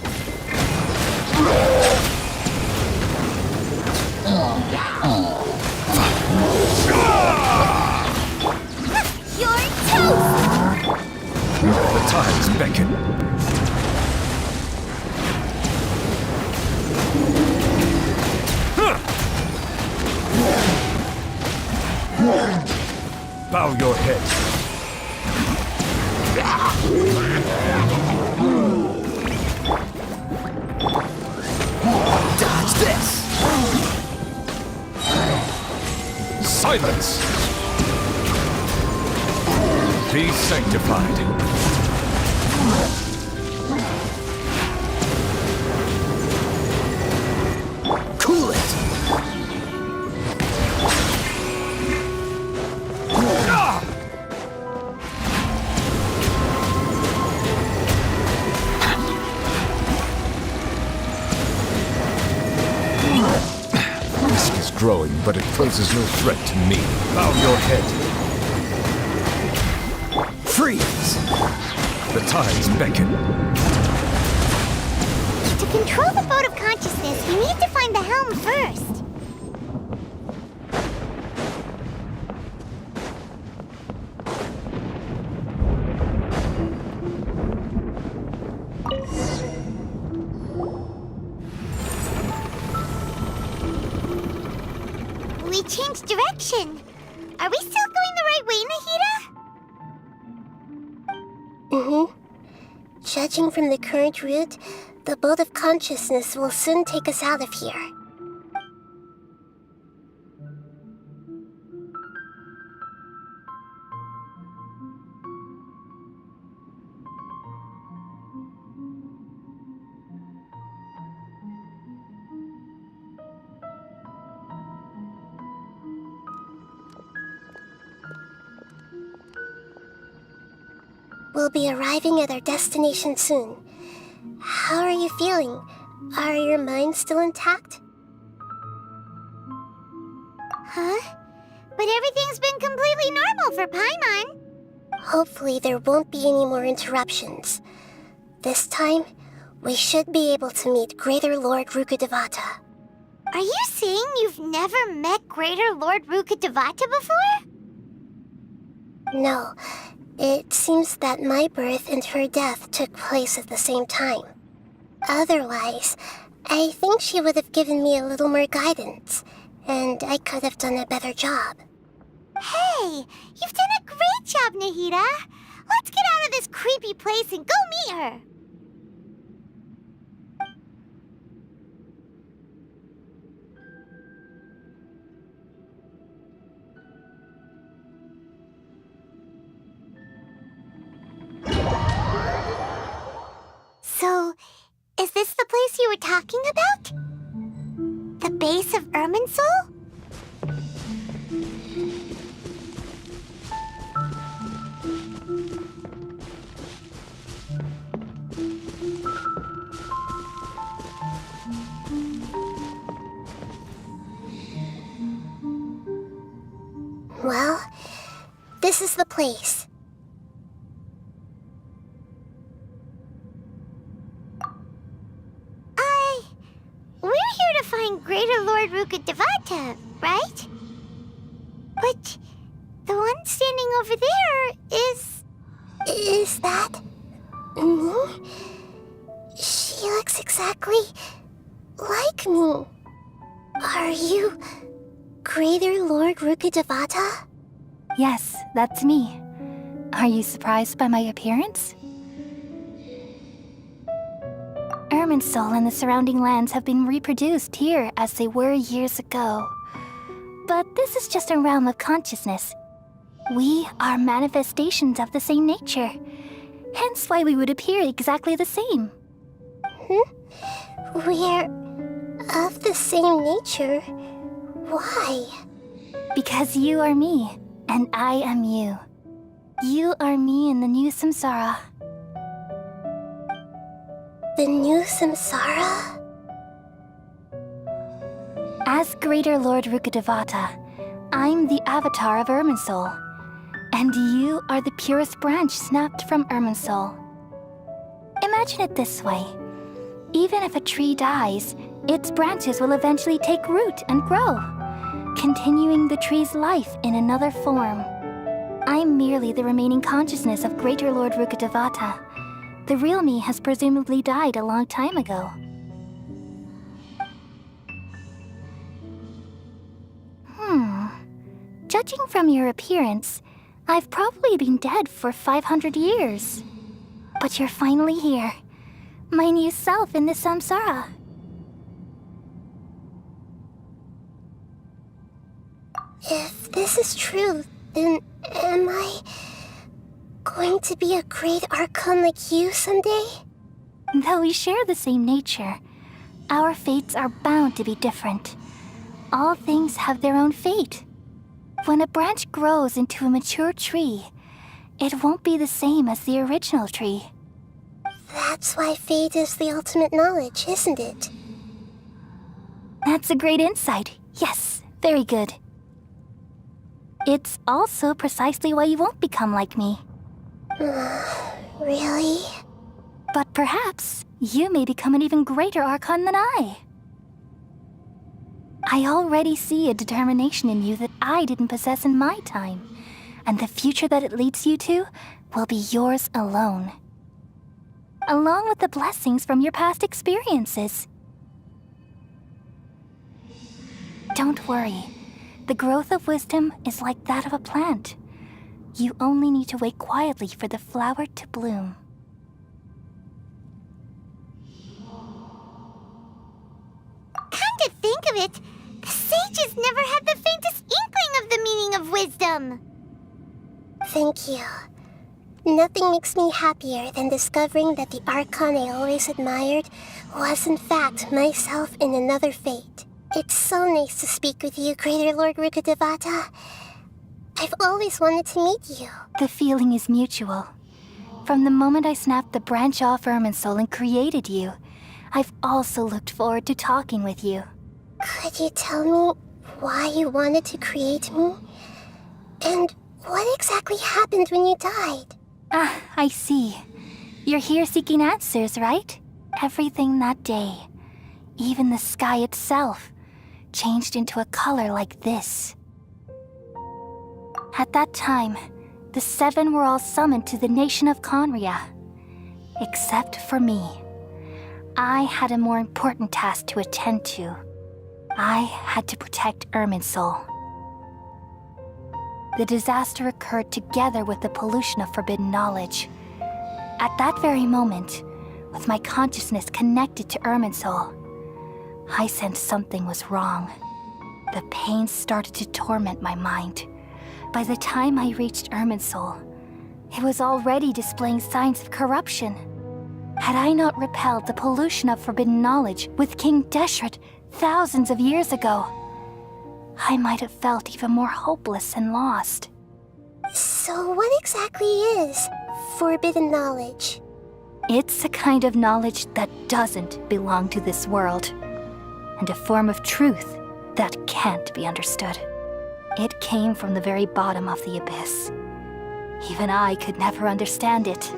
You're toast! The tides beckon. Bow your head. Dodge this. Silence. Be sanctified. Cool it. Risk is growing, but it poses no threat to me. Bow your head. Freeze! The tides beckon. To control the boat of consciousness, we need to find the helm first. We changed direction. Are we still going the right way, Nahida? Judging from the current route, the boat of consciousness will soon take us out of here. We'll be arriving at our destination soon. How are you feeling? Are your minds still intact? Huh? But everything's been completely normal for Paimon. Hopefully there won't be any more interruptions. This time, we should be able to meet Greater Lord Rukkhadevata. Are you saying you've never met Greater Lord Rukkhadevata before? No, it seems that my birth and her death took place at the same time. Otherwise, I think she would have given me a little more guidance, and I could have done a better job. Hey, you've done a great job, Nahida. Let's get out of this creepy place and go meet her. were talking about? The base of Irminsul? Well, this is the place. We're here to find Greater Lord Rukkhadevata, right? But the one standing over there is... Is that me? She looks exactly like me. Are you Greater Lord Rukkhadevata? Yes, that's me. Are you surprised by my appearance? Irminsul and the surrounding lands have been reproduced here as they were years ago. But this is just a realm of consciousness. We are manifestations of the same nature. Hence why we would appear exactly the same. We're of the same nature. Why? Because you are me, and I am you. You are me in the new samsara. The new samsara? As Greater Lord Rukkhadevata, I'm the avatar of Irminsul, and you are the purest branch snapped from Irminsul. Imagine it this way. Even if a tree dies, its branches will eventually take root and grow, continuing the tree's life in another form. I'm merely the remaining consciousness of Greater Lord Rukkhadevata. The real me has presumably died a long time ago. Judging from your appearance, I've probably been dead for 500 years. But you're finally here. My new self in the samsara. If this is true, then am I going to be a great archon like you someday? Though we share the same nature, our fates are bound to be different. All things have their own fate. When a branch grows into a mature tree, it won't be the same as the original tree. That's why fate is the ultimate knowledge, isn't it? That's a great insight. Yes, very good. It's also precisely why you won't become like me. Really? But perhaps you may become an even greater archon than I. I already see a determination in you that I didn't possess in my time, and the future that it leads you to will be yours alone. Along with the blessings from your past experiences. Don't worry. The growth of wisdom is like that of a plant. You only need to wait quietly for the flower to bloom. Come to think of it, the sages never had the faintest inkling of the meaning of wisdom. Thank you. Nothing makes me happier than discovering that the archon I always admired was in fact myself in another fate. It's so nice to speak with you, Greater Lord Rukkhadevata. I've always wanted to meet you. The feeling is mutual. From the moment I snapped the branch off Irminsul and created you, I've also looked forward to talking with you. Could you tell me why you wanted to create me? And what exactly happened when you died? Ah, I see. You're here seeking answers, right? Everything that day, even the sky itself, changed into a color like this. At that time, the seven were all summoned to the nation of Conria. Except for me. I had a more important task to attend to. I had to protect Irminsul. The disaster occurred together with the pollution of forbidden knowledge. At that very moment, with my consciousness connected to Irminsul, I sensed something was wrong. The pain started to torment my mind. By the time I reached Irminsul, it was already displaying signs of corruption. Had I not repelled the pollution of forbidden knowledge with King Deshret thousands of years ago, I might have felt even more hopeless and lost. So what exactly is forbidden knowledge? It's a kind of knowledge that doesn't belong to this world, and a form of truth that can't be understood. It came from the very bottom of the abyss. Even I could never understand it.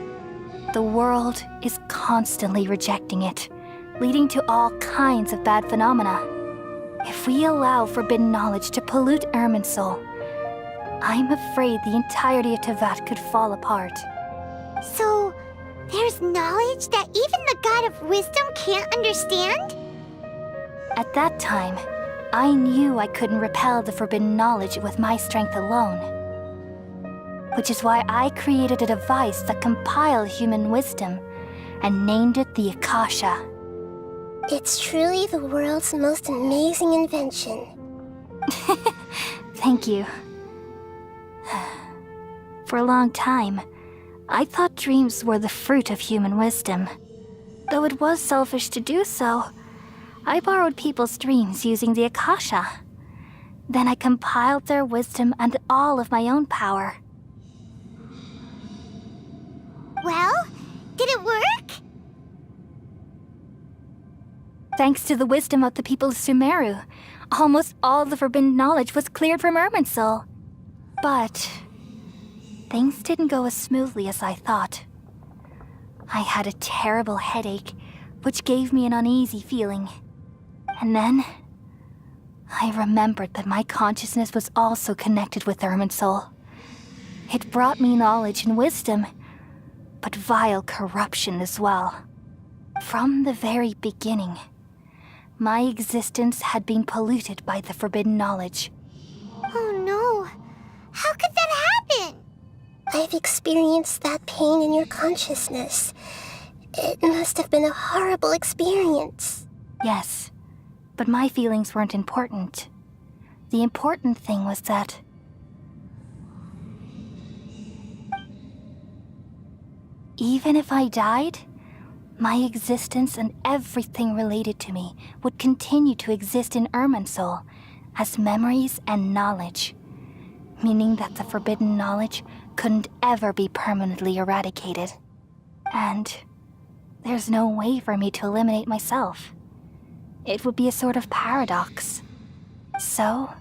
The world is constantly rejecting it, leading to all kinds of bad phenomena. If we allow forbidden knowledge to pollute Irminsul, I'm afraid the entirety of Tevat could fall apart. So, there's knowledge that even the God of Wisdom can't understand? At that time, I knew I couldn't repel the forbidden knowledge with my strength alone. Which is why I created a device that compiled human wisdom and named it the Akasha. It's truly the world's most amazing invention. Thank you. For a long time, I thought dreams were the fruit of human wisdom. Though it was selfish to do so, I borrowed people's dreams using the Akasha. Then I compiled their wisdom and all of my own power. Well, did it work? Thanks to the wisdom of the people of Sumeru, almost all the forbidden knowledge was cleared from Irminsul. But things didn't go as smoothly as I thought. I had a terrible headache, which gave me an uneasy feeling. And then I remembered that my consciousness was also connected with Irminsul. It brought me knowledge and wisdom, but vile corruption as well. From the very beginning, my existence had been polluted by the forbidden knowledge. Oh no. How could that happen? I've experienced that pain in your consciousness. It must have been a horrible experience. Yes, but my feelings weren't important. The important thing was that even if I died, my existence and everything related to me would continue to exist in Irminsul as memories and knowledge, meaning that the forbidden knowledge couldn't ever be permanently eradicated. And there's no way for me to eliminate myself. It would be a sort of paradox. So,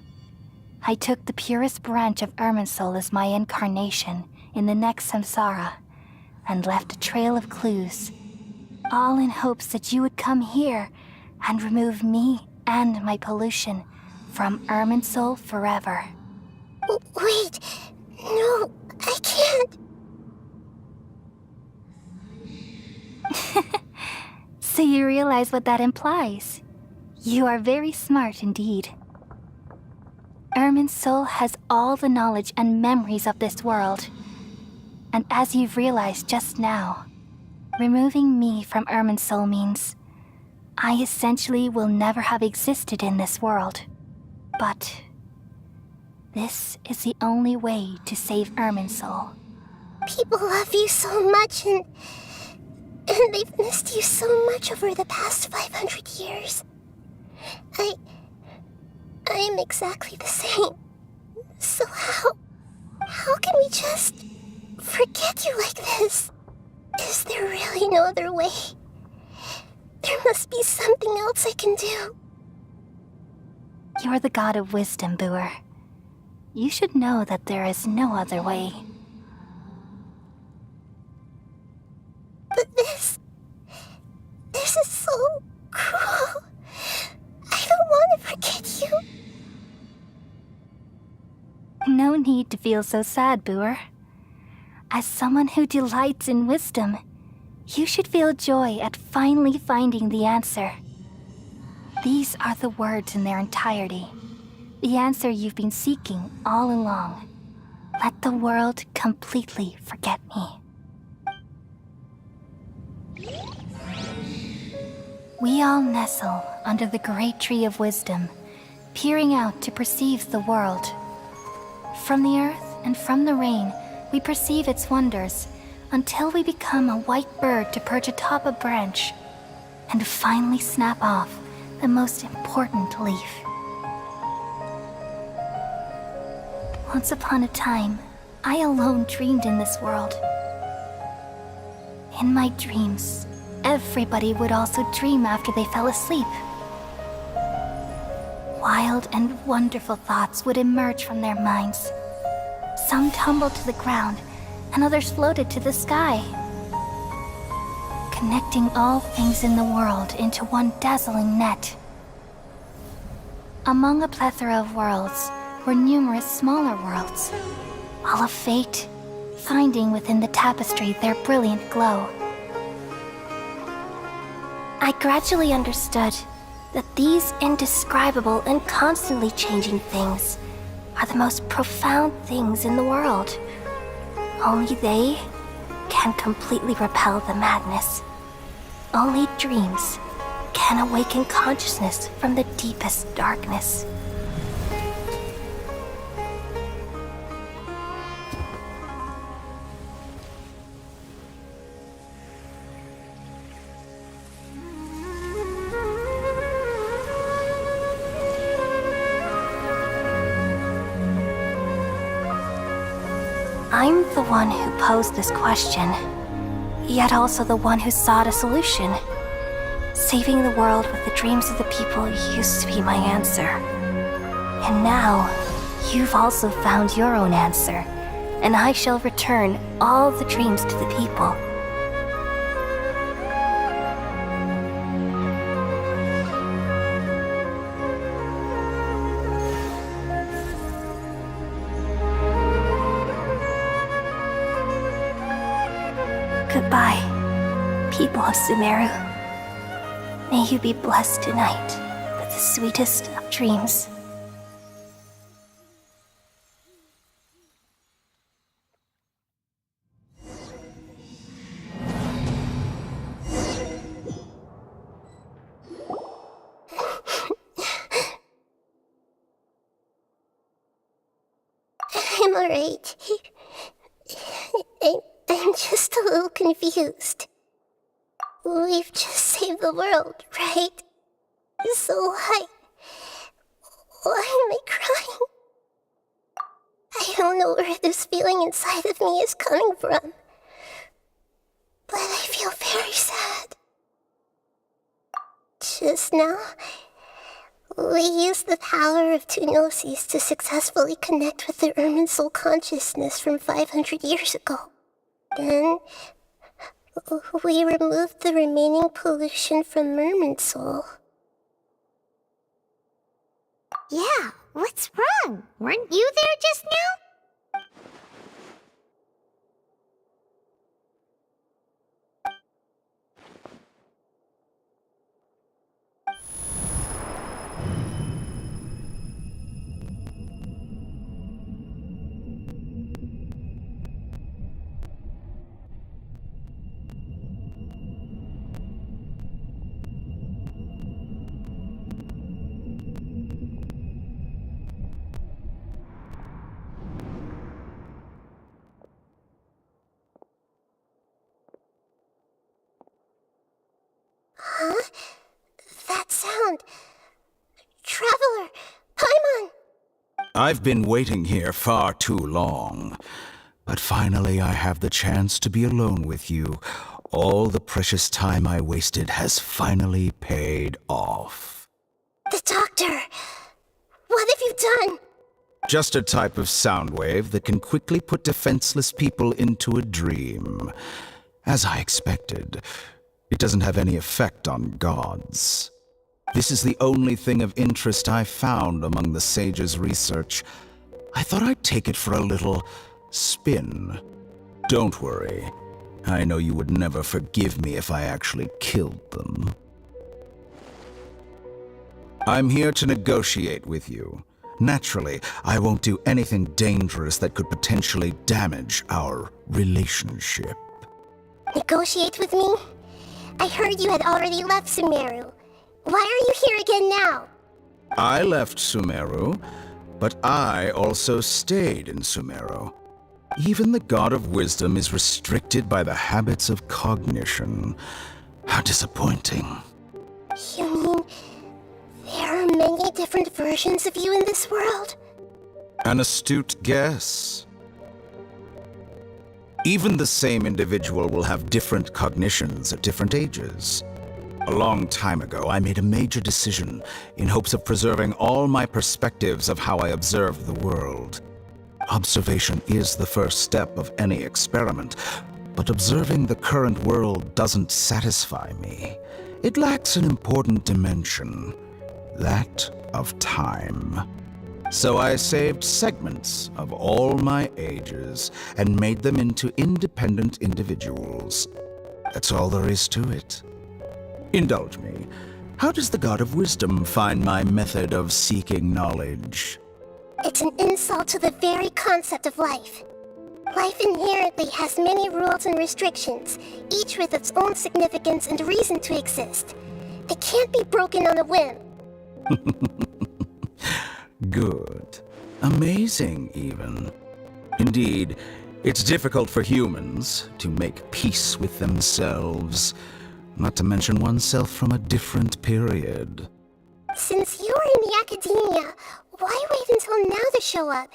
I took the purest branch of Irminsul as my incarnation in the next samsara, and left a trail of clues, all in hopes that you would come here and remove me and my pollution from Irminsul forever. Wait, no, I can't. So you realize what that implies? You are very smart indeed. Irminsul has all the knowledge and memories of this world. And as you've realized just now, removing me from Irminsul means I essentially will never have existed in this world. But this is the only way to save Irminsul. People love you so much, and they've missed you so much over the past 500 years. I am exactly the same. So how can we just forget you like this? Is there really no other way? There must be something else I can do. You're the god of wisdom, Boer. You should know that there is no other way. But this is so cruel. I don't want to forget you. No need to feel so sad, Boer. As someone who delights in wisdom, you should feel joy at finally finding the answer. These are the words in their entirety, the answer you've been seeking all along. Let the world completely forget me. We all nestle under the great tree of wisdom, peering out to perceive the world. From the earth and from the rain, we perceive its wonders, until we become a white bird to perch atop a branch and finally snap off the most important leaf. Once upon a time, I alone dreamed in this world. In my dreams, everybody would also dream after they fell asleep. Wild and wonderful thoughts would emerge from their minds. Some tumbled to the ground, and others floated to the sky, connecting all things in the world into one dazzling net. Among a plethora of worlds were numerous smaller worlds, all of fate, finding within the tapestry their brilliant glow. I gradually understood that these indescribable and constantly changing things are the most profound things in the world. Only they can completely repel the madness. Only dreams can awaken consciousness from the deepest darkness. I'm the one who posed this question, yet also the one who sought a solution. Saving the world with the dreams of the people used to be my answer. And now, you've also found your own answer, and I shall return all the dreams to the people. Goodbye, people of Sumeru. May you be blessed tonight with the sweetest of dreams. I'm alright. I'm just a little confused. We've just saved the world, right? So why am I crying? I don't know where this feeling inside of me is coming from, but I feel very sad. Just now, we used the power of two gnosis to successfully connect with the Irminsul consciousness from 500 years ago. Then, we removed the remaining pollution from Irminsul. Yeah, what's wrong? Weren't you there just now? Huh? That sound. Traveler! Paimon! I've been waiting here far too long. But finally I have the chance to be alone with you. All the precious time I wasted has finally paid off. The doctor! What have you done? Just a type of sound wave that can quickly put defenseless people into a dream. As I expected, it doesn't have any effect on gods. This is the only thing of interest I found among the sage's research. I thought I'd take it for a little spin. Don't worry. I know you would never forgive me if I actually killed them. I'm here to negotiate with you. Naturally, I won't do anything dangerous that could potentially damage our relationship. Negotiate with me? I heard you had already left Sumeru. Why are you here again now? I left Sumeru, but I also stayed in Sumeru. Even the God of Wisdom is restricted by the habits of cognition. How disappointing. You mean there are many different versions of you in this world? An astute guess. Even the same individual will have different cognitions at different ages. A long time ago, I made a major decision in hopes of preserving all my perspectives of how I observe the world. Observation is the first step of any experiment, but observing the current world doesn't satisfy me. It lacks an important dimension, that of time. So I saved segments of all my ages and made them into independent individuals. That's all there is to it. Indulge me. How does the God of Wisdom find my method of seeking knowledge? It's an insult to the very concept of life. Life inherently has many rules and restrictions, each with its own significance and reason to exist. They can't be broken on a whim. Good. Amazing, even. Indeed, it's difficult for humans to make peace with themselves, not to mention oneself from a different period. Since you're in the academia, why wait until now to show up?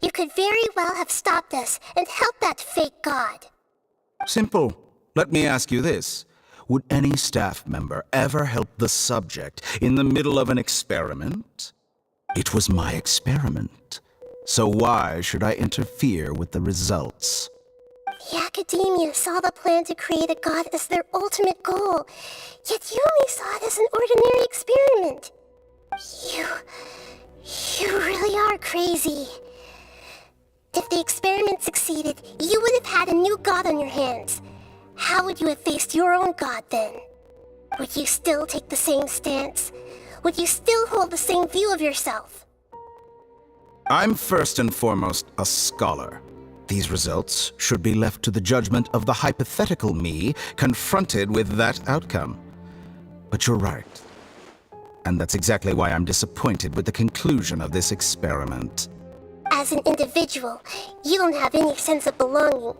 You could very well have stopped us and helped that fake god. Simple. Let me ask you this. Would any staff member ever help the subject in the middle of an experiment? It was my experiment. So why should I interfere with the results? The academia saw the plan to create a god as their ultimate goal, yet you only saw it as an ordinary experiment. You really are crazy. If the experiment succeeded, you would have had a new god on your hands. How would you have faced your own god then? Would you still take the same stance? Would you still hold the same view of yourself? I'm first and foremost a scholar. These results should be left to the judgment of the hypothetical me confronted with that outcome. But you're right. And that's exactly why I'm disappointed with the conclusion of this experiment. As an individual, you don't have any sense of belonging.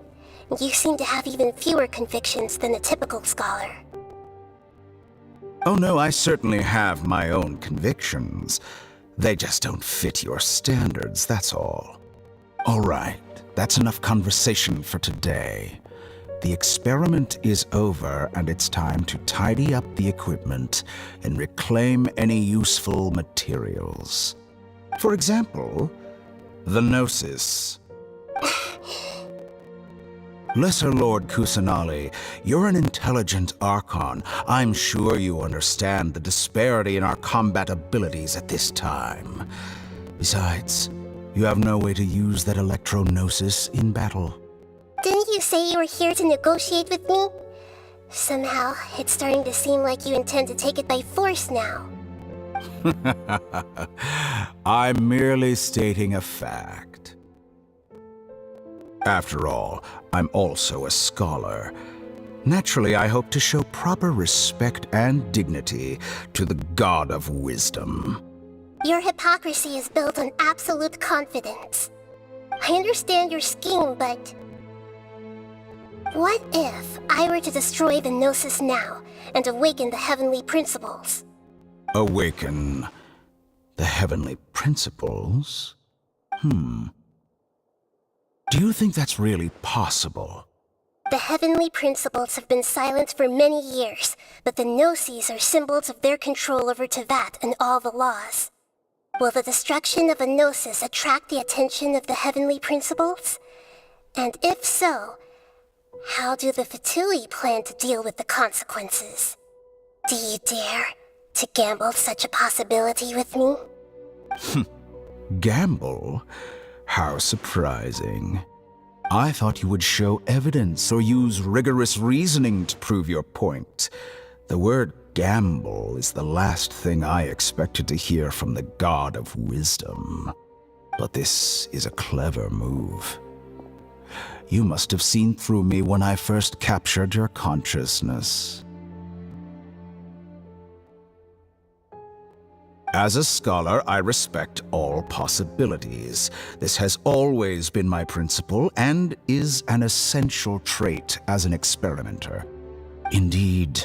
You seem to have even fewer convictions than a typical scholar. Oh no, I certainly have my own convictions. They just don't fit your standards, that's all. All right, that's enough conversation for today. The experiment is over, and it's time to tidy up the equipment and reclaim any useful materials. For example, the Gnosis. Lesser Lord Kusanali, you're an intelligent Archon. I'm sure you understand the disparity in our combat abilities at this time. Besides, you have no way to use that Electro-Gnosis in battle. Didn't you say you were here to negotiate with me? Somehow, it's starting to seem like you intend to take it by force now. I'm merely stating a fact. After all, I'm also a scholar. Naturally, I hope to show proper respect and dignity to the God of Wisdom. Your hypocrisy is built on absolute confidence. I understand your scheme, but... what if I were to destroy the Gnosis now and awaken the heavenly principles? Awaken the heavenly principles? Do you think that's really possible? The heavenly principles have been silent for many years, but the Gnosis are symbols of their control over Tevat and all the laws. Will the destruction of a Gnosis attract the attention of the heavenly principles? And if so, how do the Fatui plan to deal with the consequences? Do you dare to gamble such a possibility with me? Gamble? How surprising. I thought you would show evidence or use rigorous reasoning to prove your point. The word gamble is the last thing I expected to hear from the God of Wisdom. But this is a clever move. You must have seen through me when I first captured your consciousness. As a scholar, I respect all possibilities. This has always been my principle and is an essential trait as an experimenter. Indeed,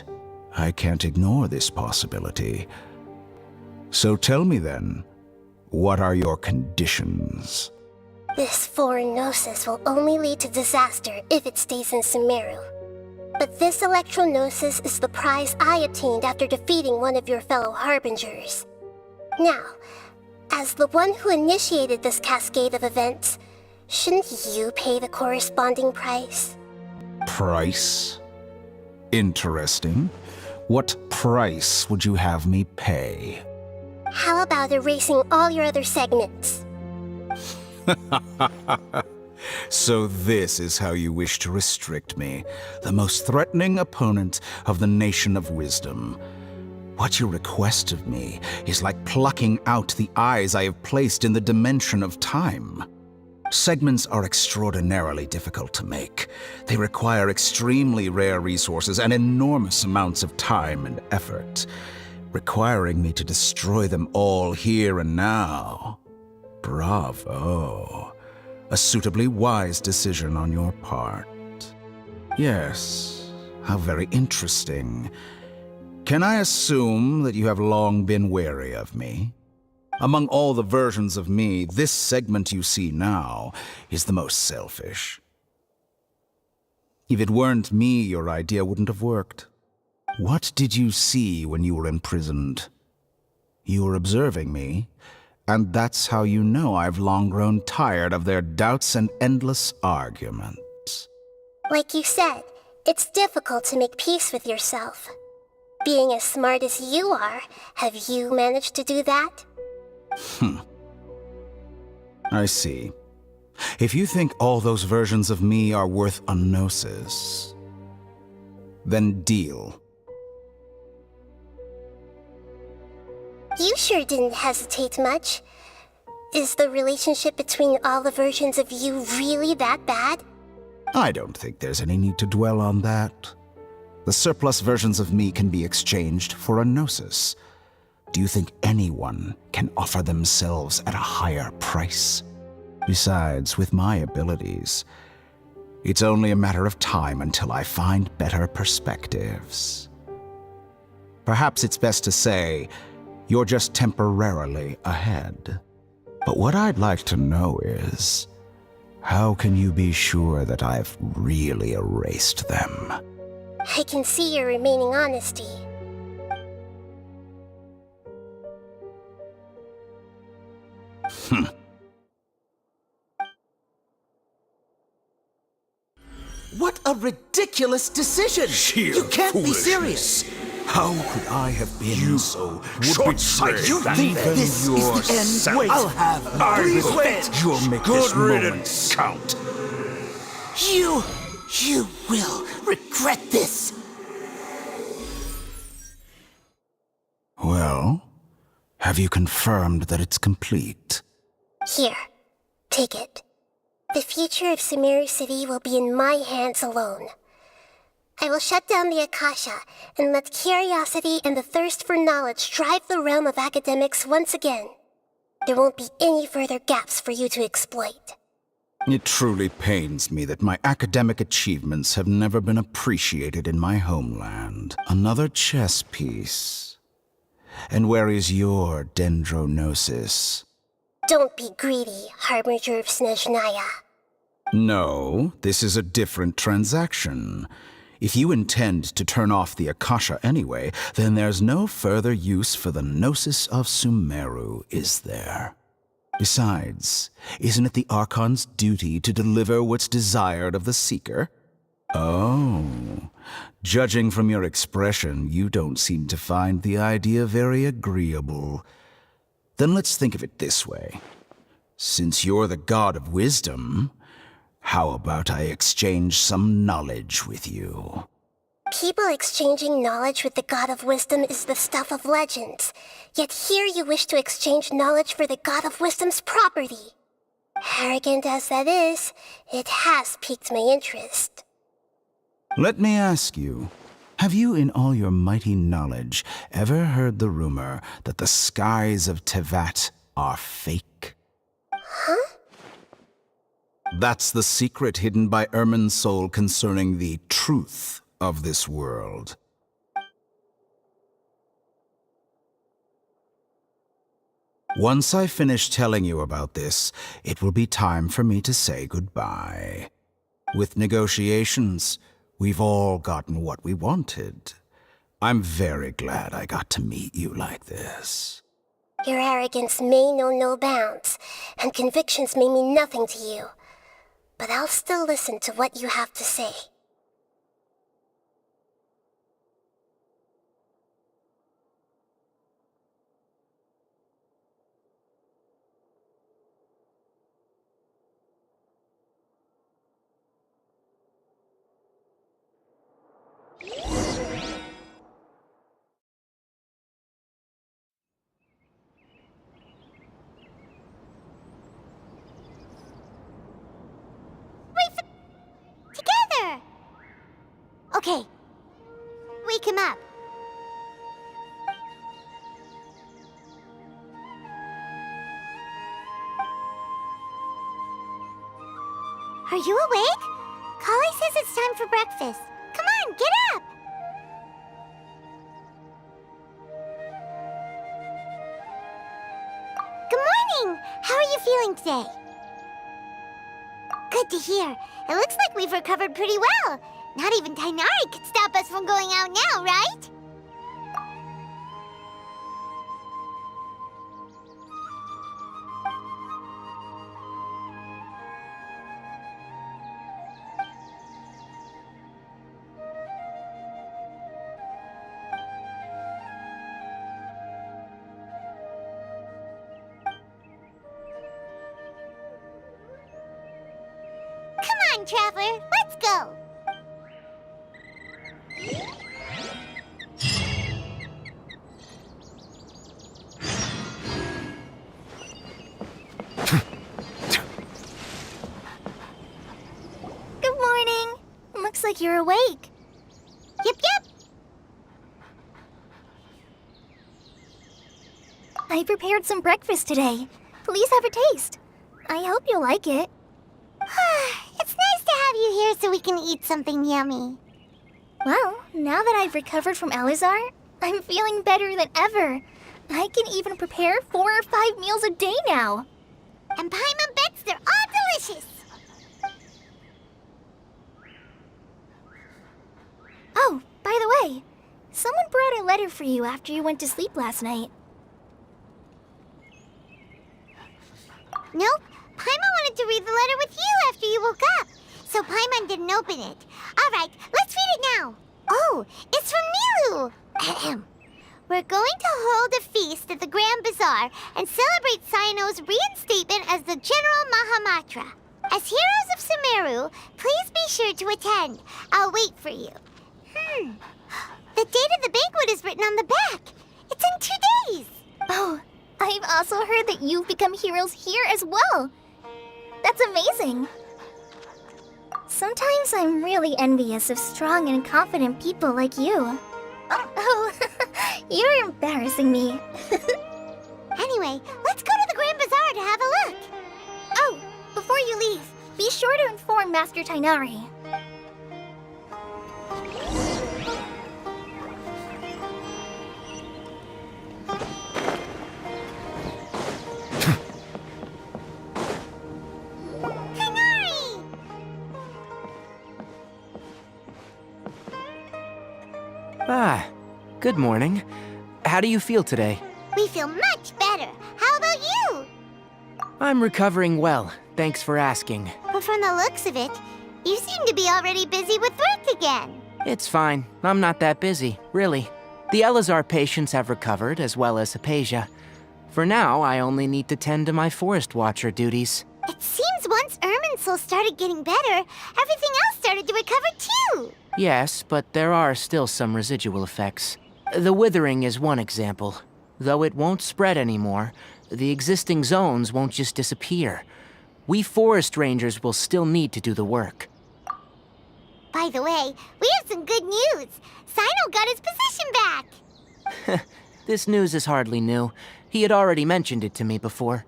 I can't ignore this possibility. So tell me then, what are your conditions? This foreign gnosis will only lead to disaster if it stays in Sumeru. But this electro-gnosis is the prize I obtained after defeating one of your fellow harbingers. Now, as the one who initiated this cascade of events, shouldn't you pay the corresponding price? Price? Interesting. What price would you have me pay? How about erasing all your other segments? So this is how you wish to restrict me, the most threatening opponent of the Nation of Wisdom. What you request of me is like plucking out the eyes I have placed in the dimension of time. Segments are extraordinarily difficult to make. They require extremely rare resources and enormous amounts of time and effort, requiring me to destroy them all here and now. Bravo. A suitably wise decision on your part. Yes, how very interesting. Can I assume that you have long been wary of me? Among all the versions of me, this segment you see now is the most selfish. If it weren't me, your idea wouldn't have worked. What did you see when you were imprisoned? You were observing me, and that's how you know I've long grown tired of their doubts and endless arguments. Like you said, it's difficult to make peace with yourself. Being as smart as you are, have you managed to do that? I see. If you think all those versions of me are worth a gnosis, then deal. You sure didn't hesitate much. Is the relationship between all the versions of you really that bad? I don't think there's any need to dwell on that. The surplus versions of me can be exchanged for a gnosis. Do you think anyone can offer themselves at a higher price? Besides, with my abilities, it's only a matter of time until I find better perspectives. Perhaps it's best to say, you're just temporarily ahead. But what I'd like to know is, how can you be sure that I've really erased them? I can see your remaining honesty. What a ridiculous decision! Sheer You can't be foolishness. serious! How could I have been so short-sighted. You think this is the end? Wait, I'll have Please revenge. wait. You'll make Good this moment riddance. count. You will regret this! Well, have you confirmed that it's complete? Here, take it. The future of Sumeru City will be in my hands alone. I will shut down the Akasha and let curiosity and the thirst for knowledge drive the realm of academics once again. There won't be any further gaps for you to exploit. It truly pains me that my academic achievements have never been appreciated in my homeland. Another chess piece. And where is your dendronosis? Don't be greedy, Harbinger of Snezhnaya. No, this is a different transaction. If you intend to turn off the Akasha anyway, then there's no further use for the Gnosis of Sumeru, is there? Besides, isn't it the Archon's duty to deliver what's desired of the Seeker? Oh, judging from your expression, you don't seem to find the idea very agreeable. Then let's think of it this way. Since you're the god of wisdom, how about I exchange some knowledge with you? People exchanging knowledge with the God of Wisdom is the stuff of legends. Yet here you wish to exchange knowledge for the God of Wisdom's property. Arrogant as that is, it has piqued my interest. Let me ask you, Have you, in all your mighty knowledge, ever heard the rumor that the skies of Tevat are fake? Huh? That's the secret hidden by Irminsul concerning the truth of this world. Once I finish telling you about this, it will be time for me to say goodbye. With negotiations, we've all gotten what we wanted. I'm very glad I got to meet you like this. Your arrogance may know no bounds, and convictions may mean nothing to you. But I'll still listen to what you have to say. Together! Okay. Wake him up. Are you awake? Kali says it's time for breakfast. Come on, get up! Good morning! How are you feeling today? Good to hear. It looks like we've recovered pretty well. Not even Tainari could stop us from going out now, right? Come on, Traveler, let's go! Good morning. Looks like you're awake. Yep, yep. I prepared some breakfast today. Please have a taste. I hope you'll like it. It's nice to have you here so we can eat something yummy. Well, now that I've recovered from Elazar, I'm feeling better than ever. I can even prepare 4 or 5 meals a day now. And Paimon bets they're all delicious. Oh, by the way, someone brought a letter for you after you went to sleep last night. Nope. Paimon wanted to read the letter with you after you woke up. So Paimon didn't open it. All right, let's read it now. Oh, it's from Nilu. Ahem. We're going to hold a feast at the Grand Bazaar and celebrate Cyano's reinstatement as the General Mahamatra. As heroes of Sumeru, please be sure to attend. I'll wait for you. The date of the banquet is written on the back. It's in 2 days. Oh, I've also heard that you've become heroes here as well. That's amazing. Sometimes I'm really envious of strong and confident people like you. Oh, you're embarrassing me. Anyway, let's go to the Grand Bazaar to have a look. Oh, before you leave, be sure to inform Master Tainari. Tainari! Ah, good morning. How do you feel today? We feel much better. How about you? I'm recovering well, thanks for asking. But from the looks of it, you seem to be already busy with work again. It's fine, I'm not that busy, really. The Elazar patients have recovered, as well as Hypatia. For now, I only need to tend to my Forest Watcher duties. It seems once Irminsul started getting better, everything else started to recover too. Yes, but there are still some residual effects. The withering is one example. Though it won't spread anymore, the existing zones won't just disappear. We forest rangers will still need to do the work. By the way, we have some good news. Sino got his position back. This news is hardly new. He had already mentioned it to me before.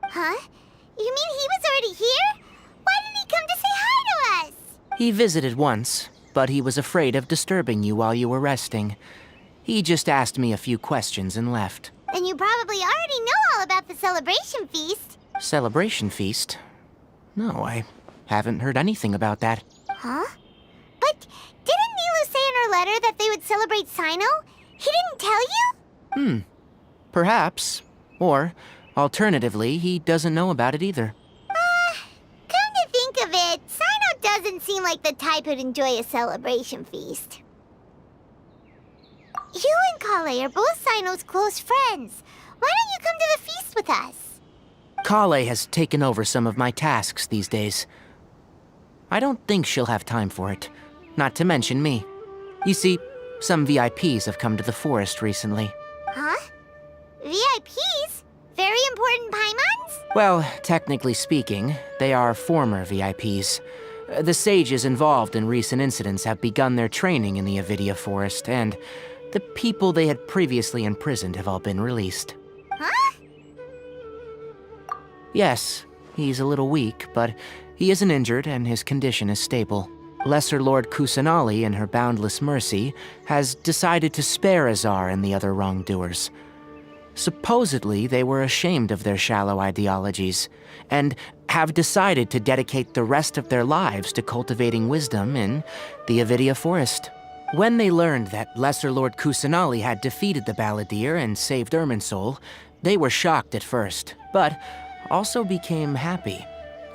Huh? You mean he was already here? Why didn't he come to say hi to us? He visited once, but he was afraid of disturbing you while you were resting. He just asked me a few questions and left. Then you probably already know all about the celebration feast. Celebration feast? No, I haven't heard anything about that. Huh? But didn't Nilu say in her letter that they would celebrate Sino? He didn't tell you? Perhaps. Or, alternatively, he doesn't know about it either. Come to think of it, Sino doesn't seem like the type who'd enjoy a celebration feast. You and Kale are both Sino's close friends. Why don't you come to the feast with us? Kale has taken over some of my tasks these days. I don't think she'll have time for it. Not to mention me. You see, some VIPs have come to the forest recently. Huh? VIPs? Very important Paimons? Well, technically speaking, they are former VIPs. The sages involved in recent incidents have begun their training in the NVIDIA forest, and the people they had previously imprisoned have all been released. Huh? Yes, he's a little weak, but he isn't injured and his condition is stable. Lesser Lord Kusanali, in her boundless mercy, has decided to spare Azar and the other wrongdoers. Supposedly, they were ashamed of their shallow ideologies, and have decided to dedicate the rest of their lives to cultivating wisdom in the NVIDIA forest. When they learned that Lesser Lord Kusanali had defeated the Balladeer and saved Irminsul, they were shocked at first, but also became happy,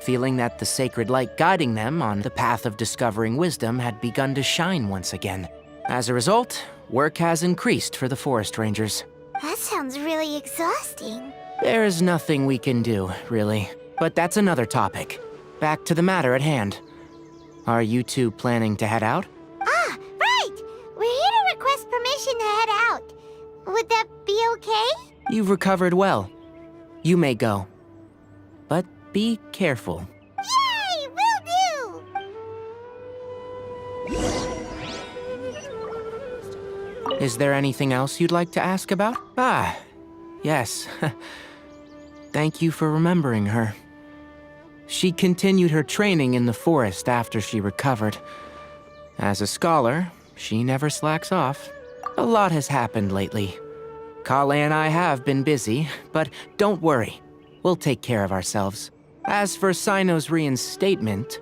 feeling that the sacred light guiding them on the path of discovering wisdom had begun to shine once again. As a result, work has increased for the forest rangers. That sounds really exhausting. There's nothing we can do, really. But that's another topic. Back to the matter at hand. Are you two planning to head out? Ah, right! We're here to request permission to head out. Would that be okay? You've recovered well. You may go. But be careful. Yay! Will do! Is there anything else you'd like to ask about? Ah, yes. Thank you for remembering her. She continued her training in the forest after she recovered. As a scholar, she never slacks off. A lot has happened lately. Kale and I have been busy, but don't worry. We'll take care of ourselves. As for Sino's reinstatement,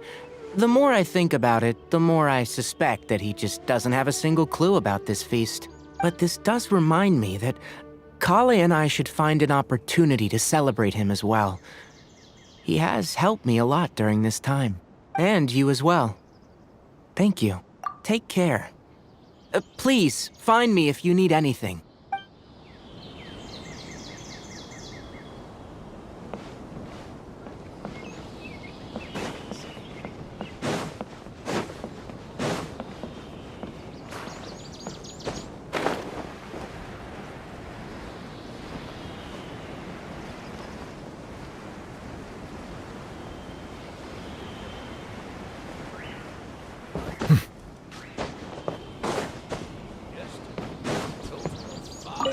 the more I think about it, the more I suspect that he just doesn't have a single clue about this feast. But this does remind me that Kale and I should find an opportunity to celebrate him as well. He has helped me a lot during this time. And you as well. Thank you. Take care. Please, find me if you need anything.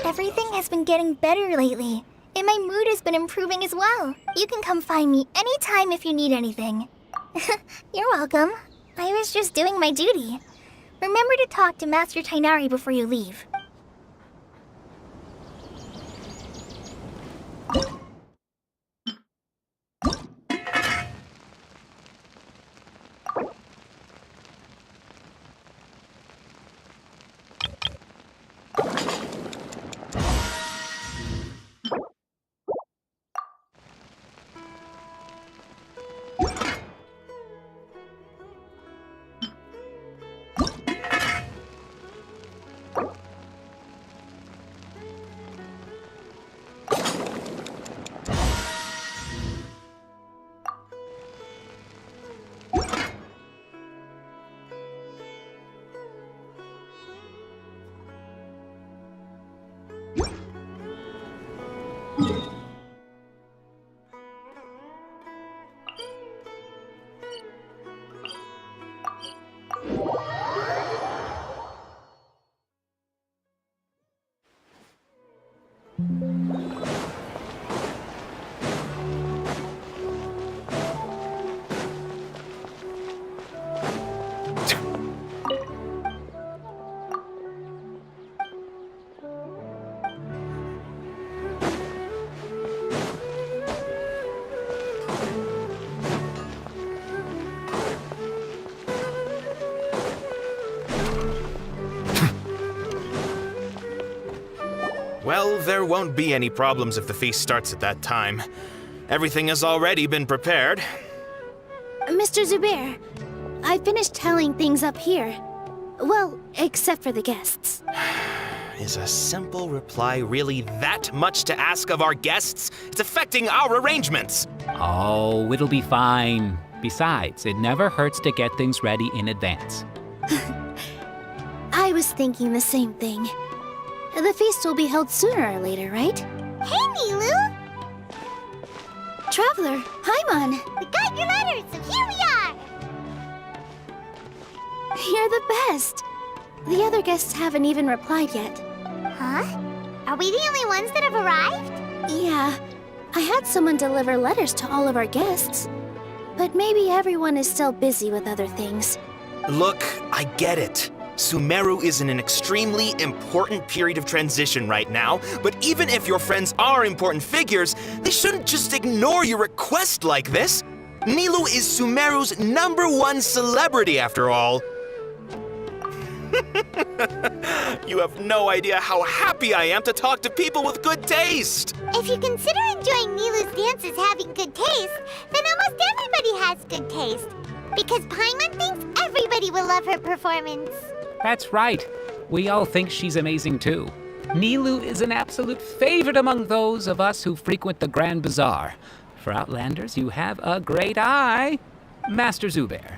Everything has been getting better lately, and my mood has been improving as well. You can come find me anytime if you need anything. You're welcome. I was just doing my duty. Remember to talk to Master Tainari before you leave. there won't be any problems if the feast starts at that time. Everything has already been prepared. Mr. Zubair, I finished tallying things up here. Well, except for the guests. Is a simple reply really that much to ask of our guests? It's affecting our arrangements. Oh, it'll be fine. Besides, it never hurts to get things ready in advance. I was thinking the same thing. The feast will be held sooner or later, right? Hey, Nilu! Traveler, Paimon! We got your letters, so here we are! You're the best! The other guests haven't even replied yet. Huh? Are we the only ones that have arrived? Yeah. I had someone deliver letters to all of our guests. But maybe everyone is still busy with other things. Look, I get it. Sumeru is in an extremely important period of transition right now, but even if your friends are important figures, they shouldn't just ignore your request like this. Nilu is Sumeru's #1 celebrity after all. You have no idea how happy I am to talk to people with good taste. If you consider enjoying Nilu's dances having good taste, then almost everybody has good taste. Because Paimon thinks everybody will love her performance. That's right. We all think she's amazing too. Nilu is an absolute favorite among those of us who frequent the Grand Bazaar. For Outlanders, you have a great eye. Master Zubair,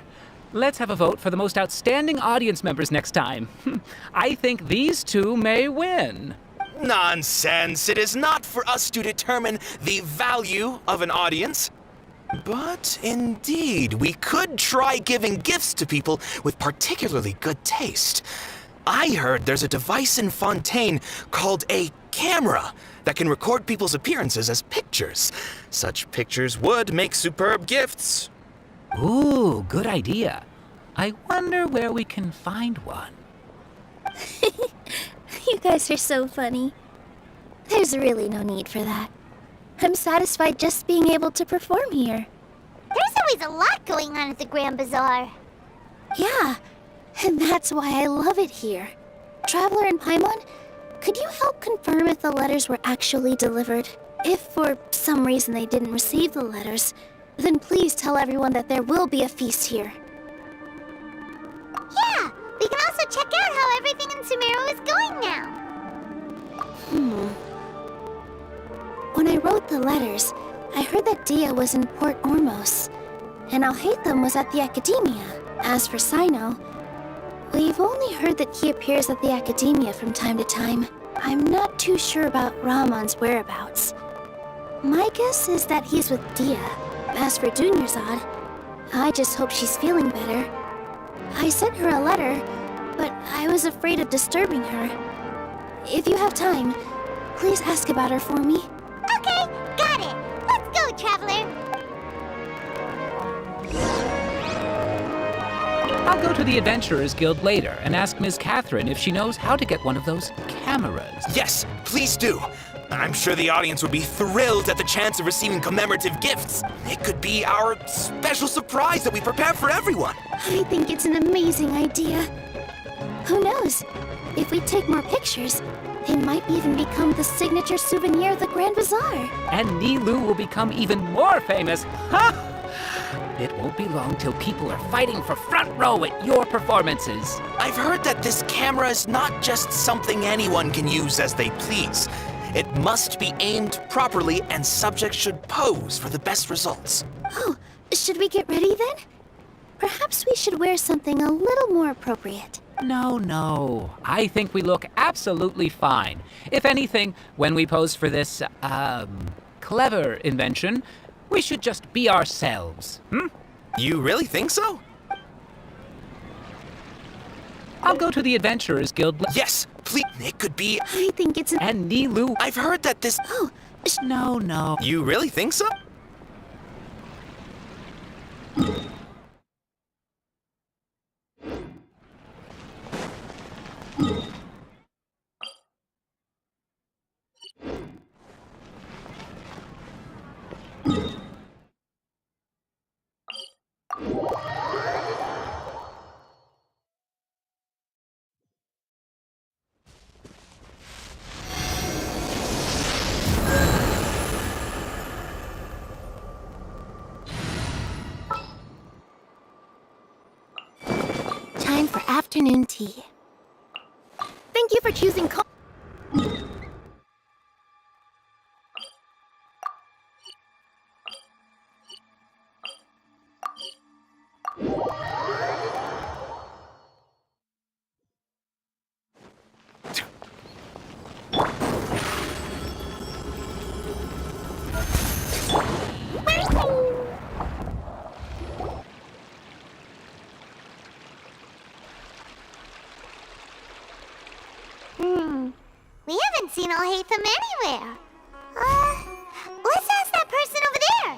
let's have a vote for the most outstanding audience members next time. I think these two may win. Nonsense! It is not for us to determine the value of an audience. But indeed, we could try giving gifts to people with particularly good taste. I heard there's a device in Fontaine called a camera that can record people's appearances as pictures. Such pictures would make superb gifts. Ooh, good idea. I wonder where we can find one. You guys are so funny. There's really no need for that. I'm satisfied just being able to perform here. There's always a lot going on at the Grand Bazaar. Yeah, and that's why I love it here. Traveler and Paimon, could you help confirm if the letters were actually delivered? If for some reason they didn't receive the letters, then please tell everyone that there will be a feast here. Yeah, we can also check out how everything in Sumeru is going now. When I wrote the letters, I heard that Dia was in Port Ormos, and Alhaitham was at the Academia. As for Sino, we've only heard that he appears at the Academia from time to time. I'm not too sure about Rahman's whereabouts. My guess is that he's with Dia. As for Dunyarzad, I just hope she's feeling better. I sent her a letter, but I was afraid of disturbing her. If you have time, please ask about her for me. Okay, got it. Let's go, Traveler. I'll go to the Adventurers Guild later and ask Ms. Catherine if she knows how to get one of those cameras. Yes, please do. I'm sure the audience would be thrilled at the chance of receiving commemorative gifts. It could be our special surprise that we prepare for everyone. I think it's an amazing idea. Who knows? If we take more pictures, they might even become the signature souvenir of the Grand Bazaar. And Nilu will become even more famous. Ha! It won't be long till people are fighting for front row at your performances. I've heard that this camera is not just something anyone can use as they please. It must be aimed properly, and subjects should pose for the best results. Oh, should we get ready then? Perhaps we should wear something a little more appropriate. No. I think we look absolutely fine. If anything, when we pose for this, clever invention, we should just be ourselves. You really think so? I'll go to the Adventurers Guild. Yes, please. It could be. I think it's an... And Nilu. I've heard that this. Oh, No. You really think so? afternoon tea. Thank you for choosing We haven't seen Alhaitham anywhere. Let's ask that person over there.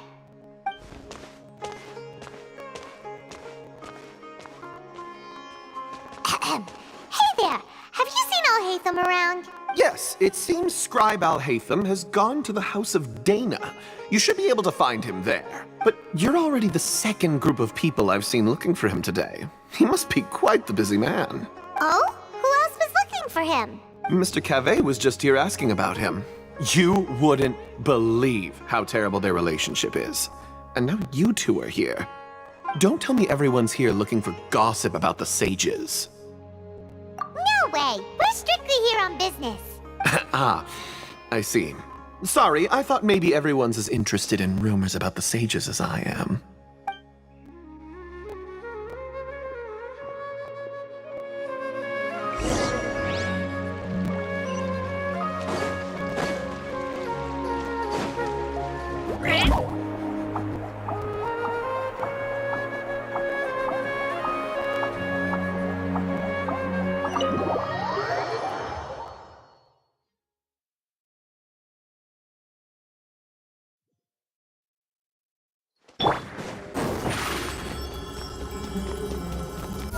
Hey there, have you seen Alhaitham around? Yes, it seems Scribe Alhaitham has gone to the House of Dana. You should be able to find him there. But you're already the second group of people I've seen looking for him today. He must be quite the busy man. Oh? Who else was looking for him? Mr. Cavey was just here asking about him. You wouldn't believe how terrible their relationship is. And now you two are here. Don't tell me everyone's here looking for gossip about the sages. No way! We're strictly here on business. Ah, I see. Sorry, I thought maybe everyone's as interested in rumors about the sages as I am.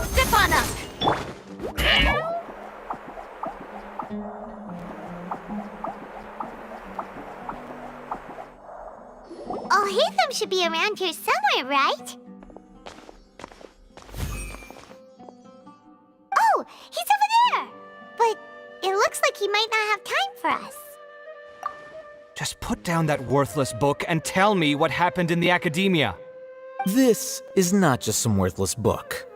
Step on up! Alhaitham should be around here somewhere, right? Oh, he's over there! But it looks like he might not have time for us. Just put down that worthless book and tell me what happened in the academia. This is not just some worthless book.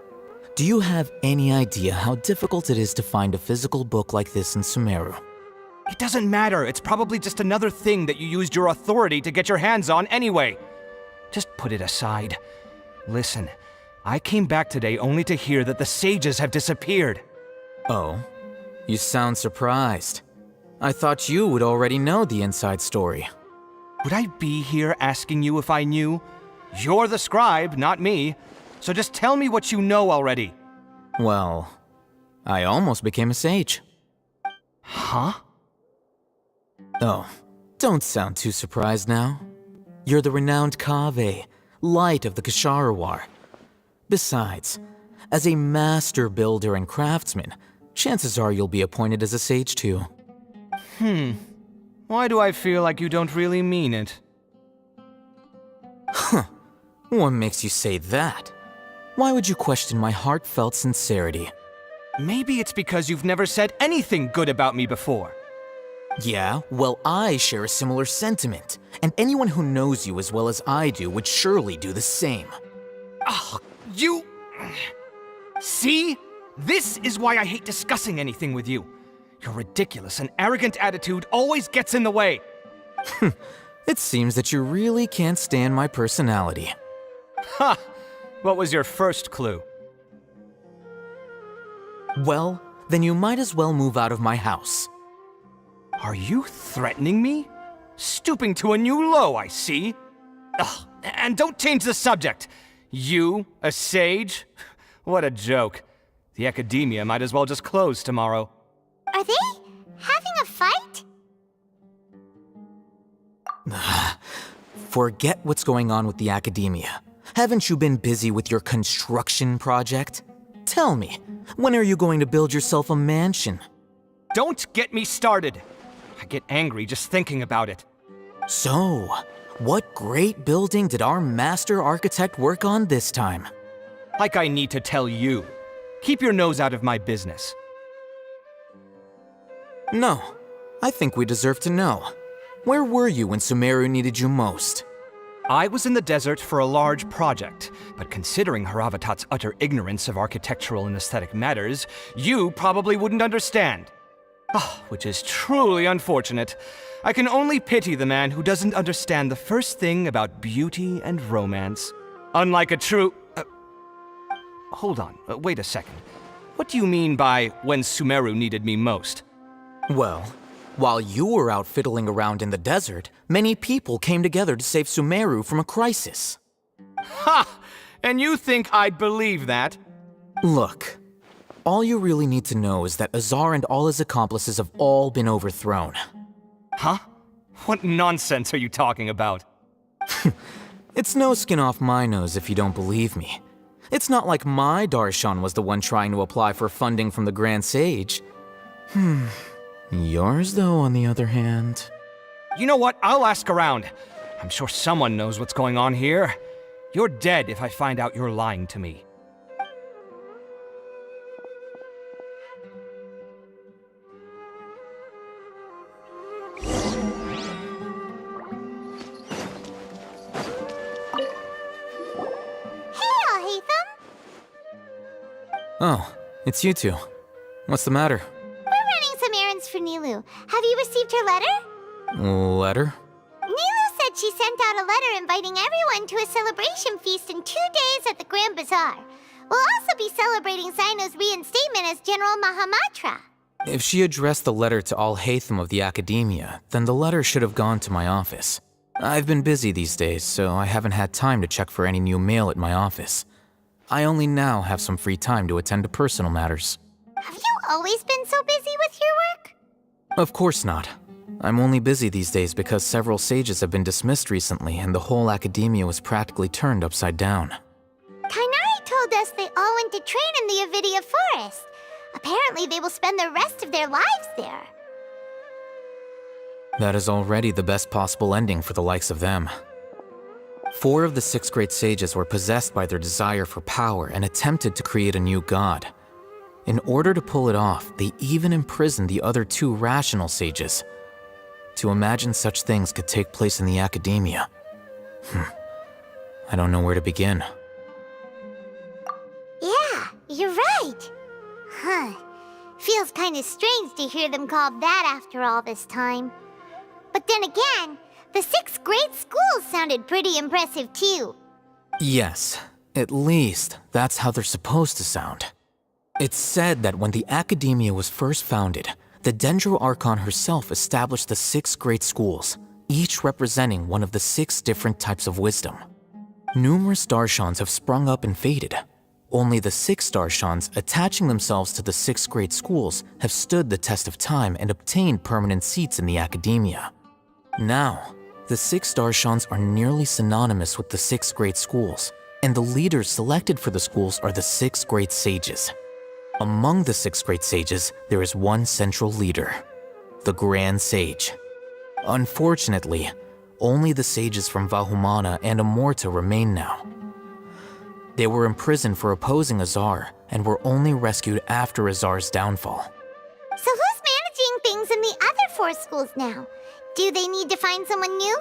Do you have any idea how difficult it is to find a physical book like this in Sumeru? It doesn't matter. It's probably just another thing that you used your authority to get your hands on anyway. Just put it aside. Listen, I came back today only to hear that the sages have disappeared. Oh, you sound surprised. I thought you would already know the inside story. Would I be here asking you if I knew? You're the scribe, not me. So just tell me what you know already. Well, I almost became a sage. Huh? Oh, don't sound too surprised now. You're the renowned Kaveh, light of the Ksharawar. Besides, as a master builder and craftsman, chances are you'll be appointed as a sage too. Why do I feel like you don't really mean it? Huh. What makes you say that? Why would you question my heartfelt sincerity? Maybe it's because you've never said anything good about me before. Yeah, well, I share a similar sentiment, and anyone who knows you as well as I do would surely do the same. Ugh, you... See? This is why I hate discussing anything with you. Your ridiculous and arrogant attitude always gets in the way. It seems that you really can't stand my personality. Ha! What was your first clue? Well, then you might as well move out of my house. Are you threatening me? Stooping to a new low, I see. Ugh, and don't change the subject. You, a sage? What a joke. The academia might as well just close tomorrow. Are they having a fight? Forget what's going on with the academia. Haven't you been busy with your construction project? Tell me, when are you going to build yourself a mansion? Don't get me started. I get angry just thinking about it. So, what great building did our master architect work on this time? Like I need to tell you. Keep your nose out of my business. No, I think we deserve to know. Where were you when Sumeru needed you most? I was in the desert for a large project, but considering Haravatat's utter ignorance of architectural and aesthetic matters, you probably wouldn't understand. Ah, which is truly unfortunate. I can only pity the man who doesn't understand the first thing about beauty and romance. Unlike a true... hold on, wait a second. What do you mean by when Sumeru needed me most? Well, while you were out fiddling around in the desert, many people came together to save Sumeru from a crisis. Ha! And you think I'd believe that? Look, all you really need to know is that Azar and all his accomplices have all been overthrown. Huh? What nonsense are you talking about? It's no skin off my nose if you don't believe me. It's not like my Darshan was the one trying to apply for funding from the Grand Sage. Yours, though, on the other hand... You know what? I'll ask around. I'm sure someone knows what's going on here. You're dead if I find out you're lying to me. Oh, it's you two. What's the matter? We're running some errands for Nilu. Have you received her letter? Letter? Nilu said she sent out a letter inviting everyone to a celebration feast in 2 days at the Grand Bazaar. We'll also be celebrating Zaino's reinstatement as General Mahamatra. If she addressed the letter to all Hatham of the Academia, then the letter should have gone to my office. I've been busy these days, so I haven't had time to check for any new mail at my office. I only now have some free time to attend to personal matters. Have you always been so busy with your work? Of course not. I'm only busy these days because several sages have been dismissed recently and the whole academia was practically turned upside down. Kainari told us they all went to train in the NVIDIA forest. Apparently they will spend the rest of their lives there. That is already the best possible ending for the likes of them. 4 of the 6 great sages were possessed by their desire for power and attempted to create a new god. In order to pull it off, they even imprisoned the other 2 rational sages. To imagine such things could take place in the academia. I don't know where to begin. Yeah, you're right. Huh. Feels kinda strange to hear them called that after all this time. But then again, the 6 great schools sounded pretty impressive too. Yes, at least that's how they're supposed to sound. It's said that when the Academia was first founded, the Dendro Archon herself established the 6 great schools, each representing one of the 6 different types of wisdom. Numerous Darshans have sprung up and faded. Only the 6 Darshans attaching themselves to the 6 great schools have stood the test of time and obtained permanent seats in the Academia. Now, the 6 Darshans are nearly synonymous with the 6 great schools, and the leaders selected for the schools are the 6 great sages. Among the 6 great sages, there is one central leader, the Grand Sage. Unfortunately, only the sages from Vahumana and Amorta remain now. They were imprisoned for opposing Azar and were only rescued after Azar's downfall. So who's managing things in the other 4 schools now? Do they need to find someone new?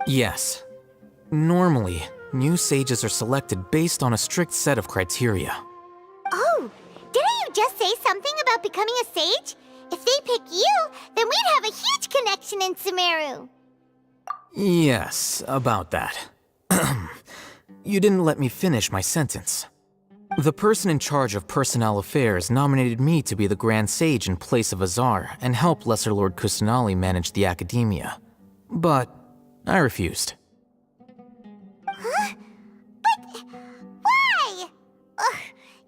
Yes. Normally, new sages are selected based on a strict set of criteria. Oh, didn't you just say something about becoming a sage? If they pick you, then we'd have a huge connection in Sumeru. Yes, about that. You didn't let me finish my sentence. The person in charge of personnel affairs nominated me to be the Grand Sage in place of Azar and help Lesser Lord Kusanali manage the Academia. But I refused. Huh? But why? Ugh,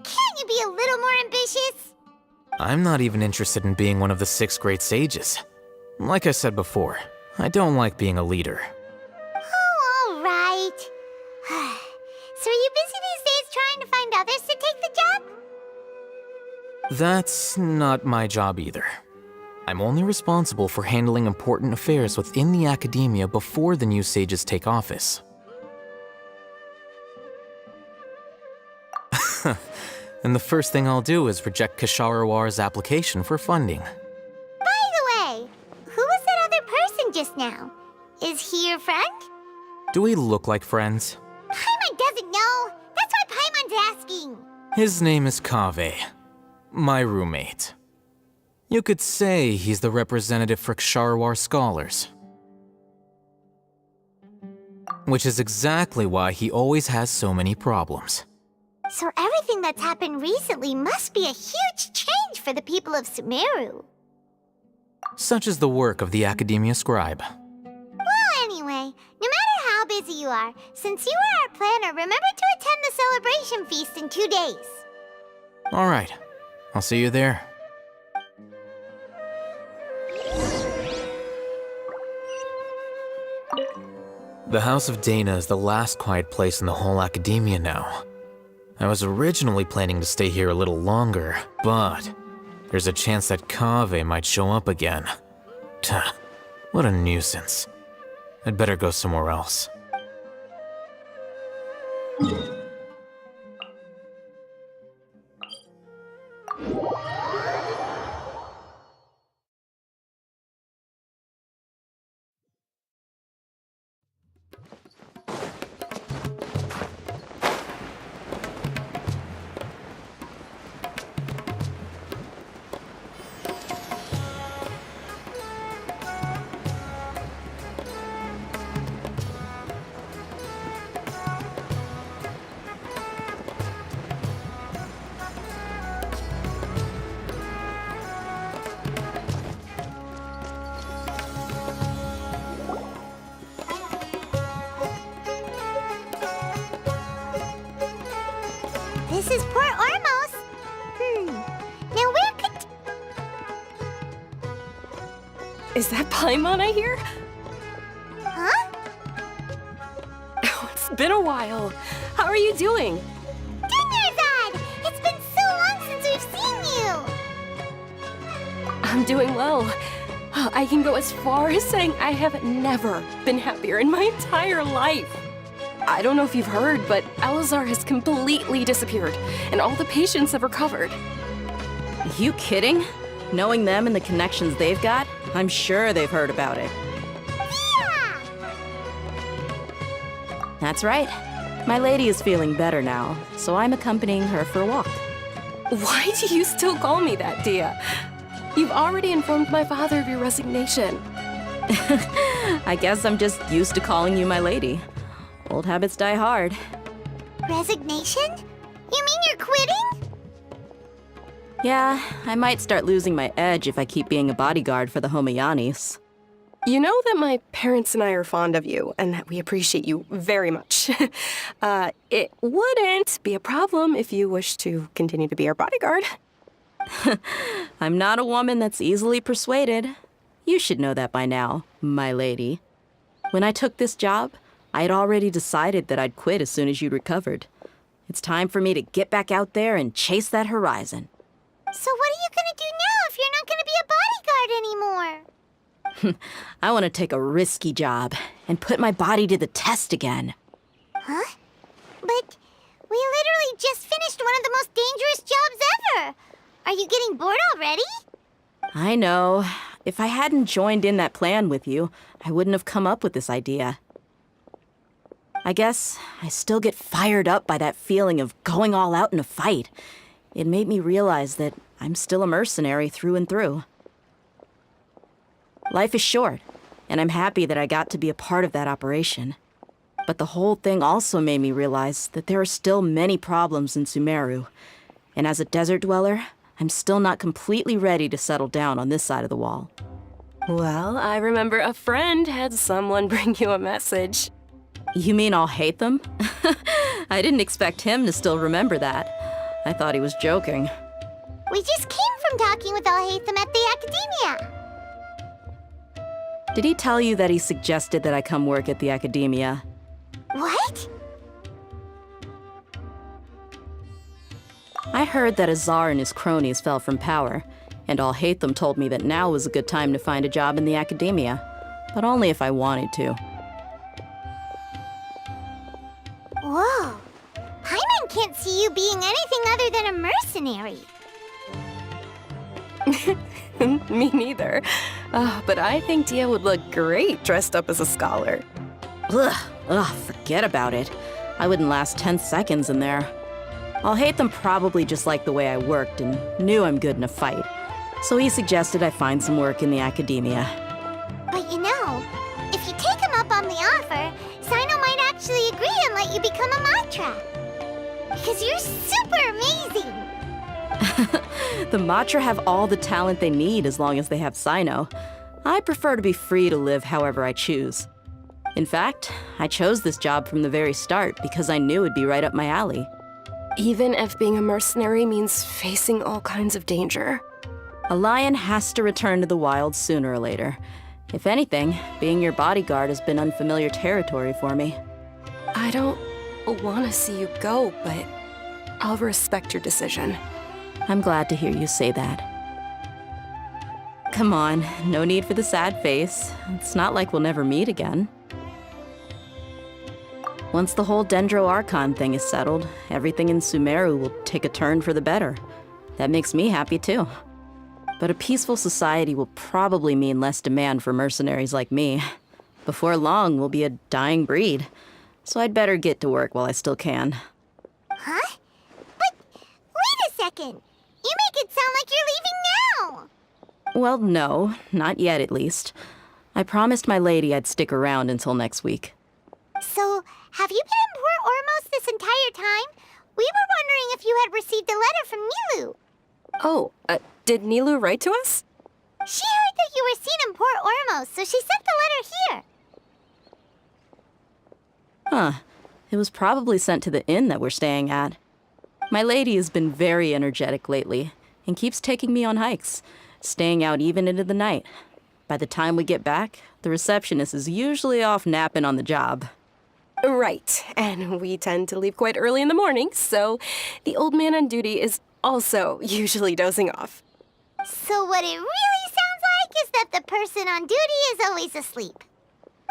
can't you be a little more ambitious? I'm not even interested in being one of the 6 great sages. Like I said before, I don't like being a leader. Oh, all right. So are you busy these days trying to find others to take the job? That's not my job either. I'm only responsible for handling important affairs within the Academia before the new sages take office. And the first thing I'll do is reject Kasharawar's application for funding. By the way, who was that other person just now? Is he your friend? Do we look like friends? Paimon doesn't know. That's why Paimon's asking. His name is Kaveh, my roommate. You could say he's the representative for Ksharawar scholars. Which is exactly why he always has so many problems. So everything that's happened recently must be a huge change for the people of Sumeru. Such is the work of the Academia Scribe. Well, anyway, no matter how busy you are, since you are our planner, remember to attend the celebration feast in 2 days. Alright, I'll see you there. The House of Dana is the last quiet place in the whole Academia now. I was originally planning to stay here a little longer, but there's a chance that Kaveh might show up again. Tuh, what a nuisance. I'd better go somewhere else. This is Port Ormos. Now where could... Is that Paimon I hear? Huh? Oh, it's been a while. How are you doing? Dinnerzad! It's been so long since we've seen you! I'm doing well. I can go as far as saying I have never been happier in my entire life. I don't know if you've heard, but Elazar has completely disappeared, and all the patients have recovered. You kidding? Knowing them and the connections they've got, I'm sure they've heard about it. Yeah! That's right. My lady is feeling better now, so I'm accompanying her for a walk. Why do you still call me that, Dia? You've already informed my father of your resignation. I guess I'm just used to calling you my lady. Old habits die hard. Resignation? You mean you're quitting? Yeah, I might start losing my edge if I keep being a bodyguard for the Homayanis. You know that my parents and I are fond of you, and that we appreciate you very much. It wouldn't be a problem if you wish to continue to be our bodyguard. I'm not a woman that's easily persuaded. You should know that by now, my lady. When I took this job, I had already decided that I'd quit as soon as you'd recovered. It's time for me to get back out there and chase that horizon. So what are you gonna do now if you're not gonna be a bodyguard anymore? I want to take a risky job and put my body to the test again. Huh? But we literally just finished one of the most dangerous jobs ever! Are you getting bored already? I know. If I hadn't joined in that plan with you, I wouldn't have come up with this idea. I guess I still get fired up by that feeling of going all out in a fight. It made me realize that I'm still a mercenary through and through. Life is short, and I'm happy that I got to be a part of that operation. But the whole thing also made me realize that there are still many problems in Sumeru. And as a desert dweller, I'm still not completely ready to settle down on this side of the wall. Well, I remember a friend had someone bring you a message. You mean I'll hate them? I didn't expect him to still remember that. I thought he was joking. We just came from talking with Alhaitham at the Academia. Did he tell you that he suggested that I come work at the Academia? What? I heard that Azar and his cronies fell from power, and Alhaitham told me that now was a good time to find a job in the Academia, but only if I wanted to. Whoa. Paimon can't see you being anything other than a mercenary. Me neither. But I think Dia would look great dressed up as a scholar. Ugh, Ugh, forget about it. I wouldn't last 10 seconds in there. I'll hate them probably just like the way I worked and knew I'm good in a fight. So he suggested I find some work in the academia. But you know, if you take him up on the offer, Sino might actually agree and let you become a Matra. Because you're super amazing! The Matra have all the talent they need as long as they have Sino. I prefer to be free to live however I choose. In fact, I chose this job from the very start because I knew it'd be right up my alley. Even if being a mercenary means facing all kinds of danger. A lion has to return to the wild sooner or later. If anything, being your bodyguard has been unfamiliar territory for me. I don't want to see you go, but I'll respect your decision. I'm glad to hear you say that. Come on, no need for the sad face. It's not like we'll never meet again. Once the whole Dendro Archon thing is settled, everything in Sumeru will take a turn for the better. That makes me happy too. But a peaceful society will probably mean less demand for mercenaries like me. Before long, we'll be a dying breed. So I'd better get to work while I still can. Huh? But wait a second! You make it sound like you're leaving now! Well, no, not yet at least. I promised my lady I'd stick around until next week. So, have you been in Port Ormos this entire time? We were wondering if you had received a letter from Nilu. Oh, did Nilu write to us? She heard that you were seen in Port Ormos, so she sent the letter here. Huh. It was probably sent to the inn that we're staying at. My lady has been very energetic lately and keeps taking me on hikes, staying out even into the night. By the time we get back, the receptionist is usually off napping on the job. Right, and we tend to leave quite early in the morning, so the old man on duty is also usually dozing off. So what it really sounds like is that the person on duty is always asleep.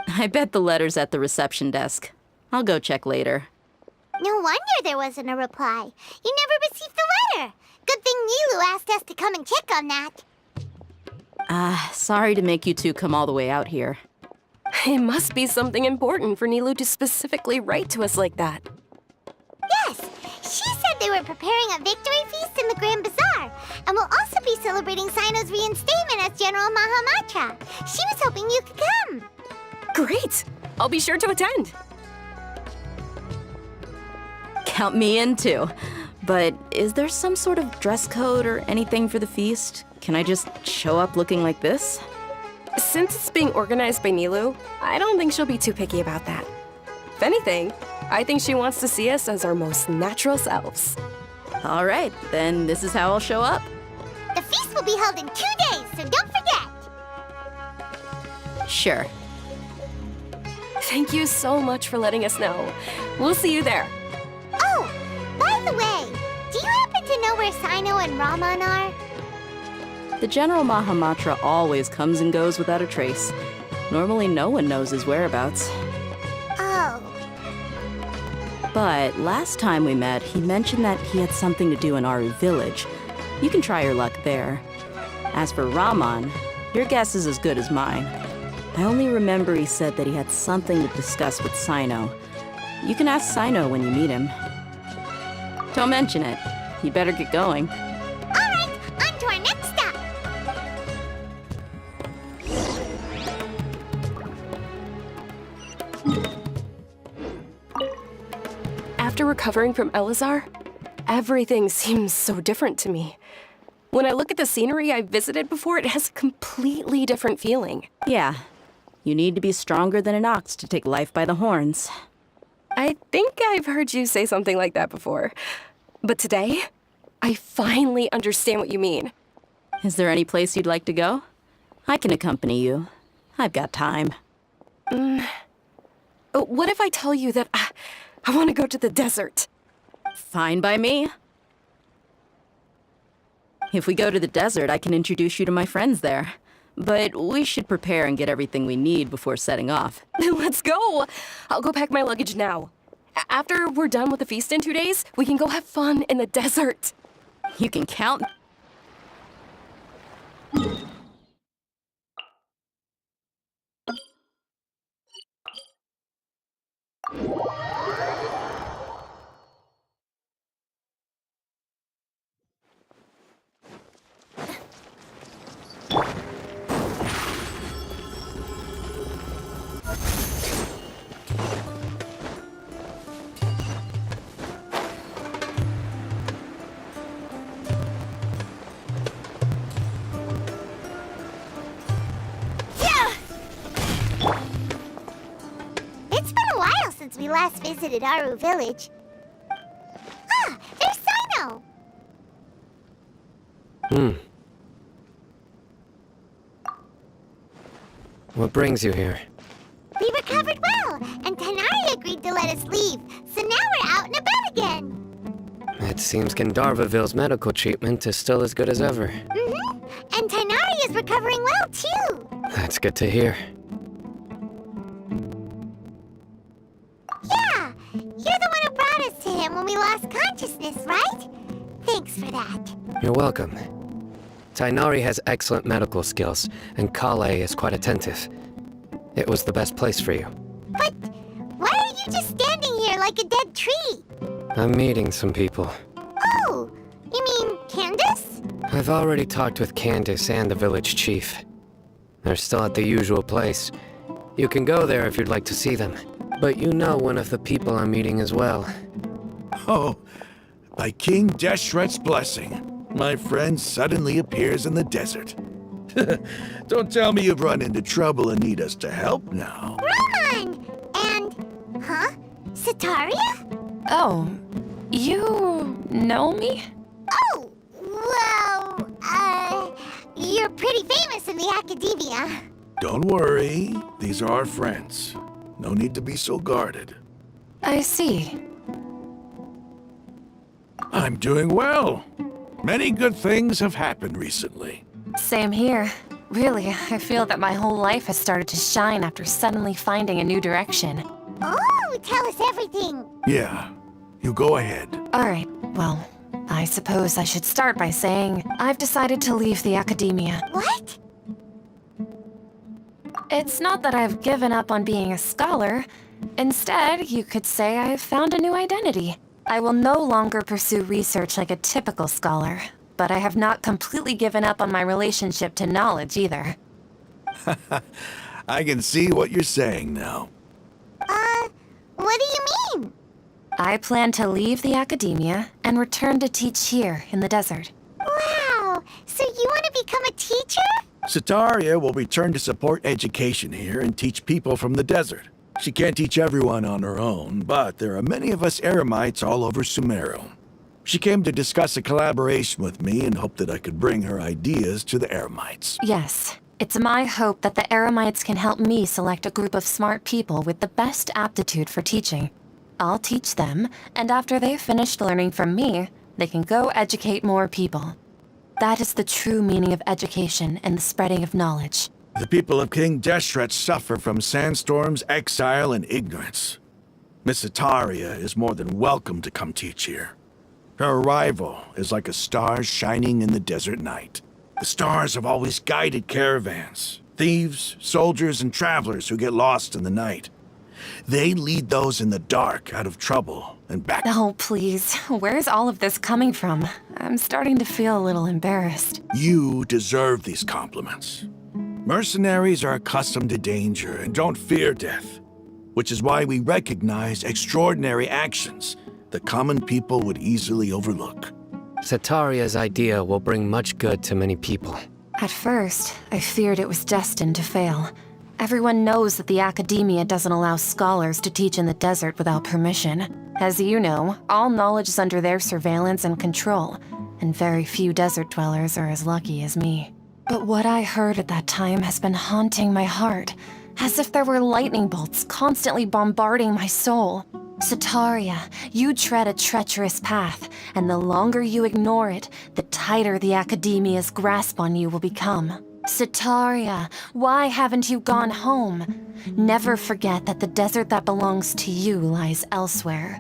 I bet the letter's at the reception desk. I'll go check later. No wonder there wasn't a reply. You never received the letter. Good thing Nilu asked us to come and check on that. Sorry to make you two come all the way out here. It must be something important for Nilu to specifically write to us like that. Yes, she said they were preparing a victory feast in the Grand Bazaar, and will also be celebrating Sino's reinstatement as General Mahamatra. She was hoping you could come. Great! I'll be sure to attend. Count me in too. But is there some sort of dress code or anything for the feast? Can I just show up looking like this? Since it's being organized by Nilu, I don't think she'll be too picky about that. If anything, I think she wants to see us as our most natural selves. All right, then this is how I'll show up. The feast will be held in 2 days, so don't forget. Sure. Thank you so much for letting us know. We'll see you there. Oh, by the way, do you happen to know where Sino and Raman are? The General Mahamatra always comes and goes without a trace. Normally no one knows his whereabouts. Oh. But last time we met, he mentioned that he had something to do in Aru village. You can try your luck there. As for Raman, your guess is as good as mine. I only remember he said that he had something to discuss with Sino. You can ask Sino when you meet him. Don't mention it. You better get going. All right, on to our next stop. After recovering from Elazar, everything seems so different to me. When I look at the scenery I visited before, it has a completely different feeling. Yeah. You need to be stronger than an ox to take life by the horns. I think I've heard you say something like that before. But today, I finally understand what you mean. Is there any place you'd like to go? I can accompany you. I've got time. What if I tell you that I want to go to the desert? Fine by me. If we go to the desert, I can introduce you to my friends there. But we should prepare and get everything we need before setting off. Let's go! I'll go pack my luggage now. After we're done with the feast in 2 days, we can go have fun in the desert. You can count It's been a while since we last visited Aru Village. Ah, there's Sino! What brings you here? We recovered well, and Tanari agreed to let us leave, so now we're out and about again. It seems Gandharvaville's medical treatment is still as good as ever. Mm-hmm. And Tanari is recovering well, too. That's good to hear. Yeah, you're the one who brought us to him when we lost consciousness, right? Thanks for that. You're welcome. Tainari has excellent medical skills, and Kale is quite attentive. It was the best place for you. But why are you just standing here like a dead tree? I'm meeting some people. Oh, you mean Candace? I've already talked with Candace and the village chief. They're still at the usual place. You can go there if you'd like to see them. But you know one of the people I'm meeting as well. Oh, by King Deshret's blessing, my friend suddenly appears in the desert. Don't tell me you've run into trouble and need us to help now. Roman! And, Sataria? Oh, you know me? Oh, well, you're pretty famous in the academia. Don't worry, these are our friends. No need to be so guarded. I see. I'm doing well. Many good things have happened recently. Same here. Really, I feel that my whole life has started to shine after suddenly finding a new direction. Oh, tell us everything. Yeah, you go ahead. Alright, well, I suppose I should start by saying I've decided to leave the academia. What? It's not that I've given up on being a scholar. Instead, you could say I've found a new identity. I will no longer pursue research like a typical scholar, but I have not completely given up on my relationship to knowledge either. I can see what you're saying now. What do you mean? I plan to leave the academia and return to teach here in the desert. Wow, so you want to become a teacher? Sataria will return to support education here and teach people from the desert. She can't teach everyone on her own, but there are many of us Eremites all over Sumeru. She came to discuss a collaboration with me and hoped that I could bring her ideas to the Eremites. Yes, it's my hope that the Eremites can help me select a group of smart people with the best aptitude for teaching. I'll teach them, and after they've finished learning from me, they can go educate more people. That is the true meaning of education and the spreading of knowledge. The people of King Deshret suffer from sandstorms, exile, and ignorance. Miss Sataria is more than welcome to come teach here. Her arrival is like a star shining in the desert night. The stars have always guided caravans, thieves, soldiers, and travelers who get lost in the night. They lead those in the dark out of trouble and back. Oh, please. Where's all of this coming from? I'm starting to feel a little embarrassed. You deserve these compliments. Mercenaries are accustomed to danger and don't fear death, which is why we recognize extraordinary actions that common people would easily overlook. Sataria's idea will bring much good to many people. At first, I feared it was destined to fail. Everyone knows that the academia doesn't allow scholars to teach in the desert without permission. As you know, all knowledge is under their surveillance and control, and very few desert dwellers are as lucky as me. But what I heard at that time has been haunting my heart, as if there were lightning bolts constantly bombarding my soul. Sataria, you tread a treacherous path, and the longer you ignore it, the tighter the academia's grasp on you will become. Sataria, why haven't you gone home? Never forget that the desert that belongs to you lies elsewhere.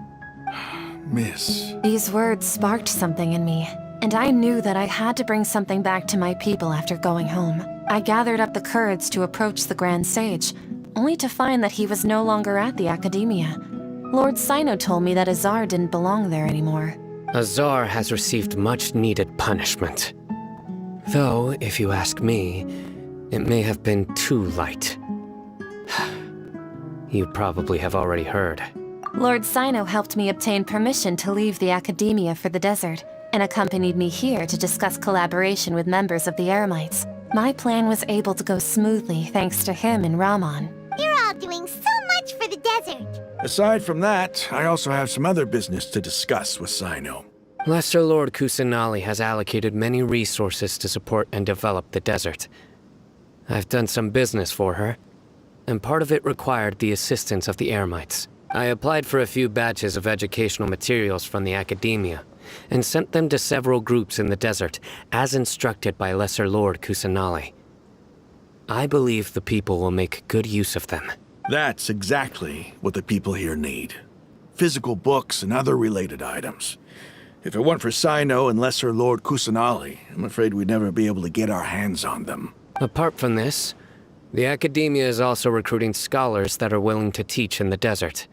Miss. These words sparked something in me, and I knew that I had to bring something back to my people after going home. I gathered up the courage to approach the Grand Sage, only to find that he was no longer at the academia. Lord Sino told me that Azar didn't belong there anymore. Azar has received much-needed punishment. Though, if you ask me, it may have been too light. You probably have already heard. Lord Sino helped me obtain permission to leave the academia for the desert, and accompanied me here to discuss collaboration with members of the Eremites. My plan was able to go smoothly thanks to him and Rahman. You're all doing so much for the desert. Aside from that, I also have some other business to discuss with Sino. Lesser Lord Kusanali has allocated many resources to support and develop the desert. I've done some business for her, and part of it required the assistance of the Eremites. I applied for a few batches of educational materials from the academia, and sent them to several groups in the desert, as instructed by Lesser Lord Kusanali. I believe the people will make good use of them. That's exactly what the people here need. Physical books and other related items. If it weren't for Sino and Lesser Lord Kusanali, I'm afraid we'd never be able to get our hands on them. Apart from this, the academia is also recruiting scholars that are willing to teach in the desert.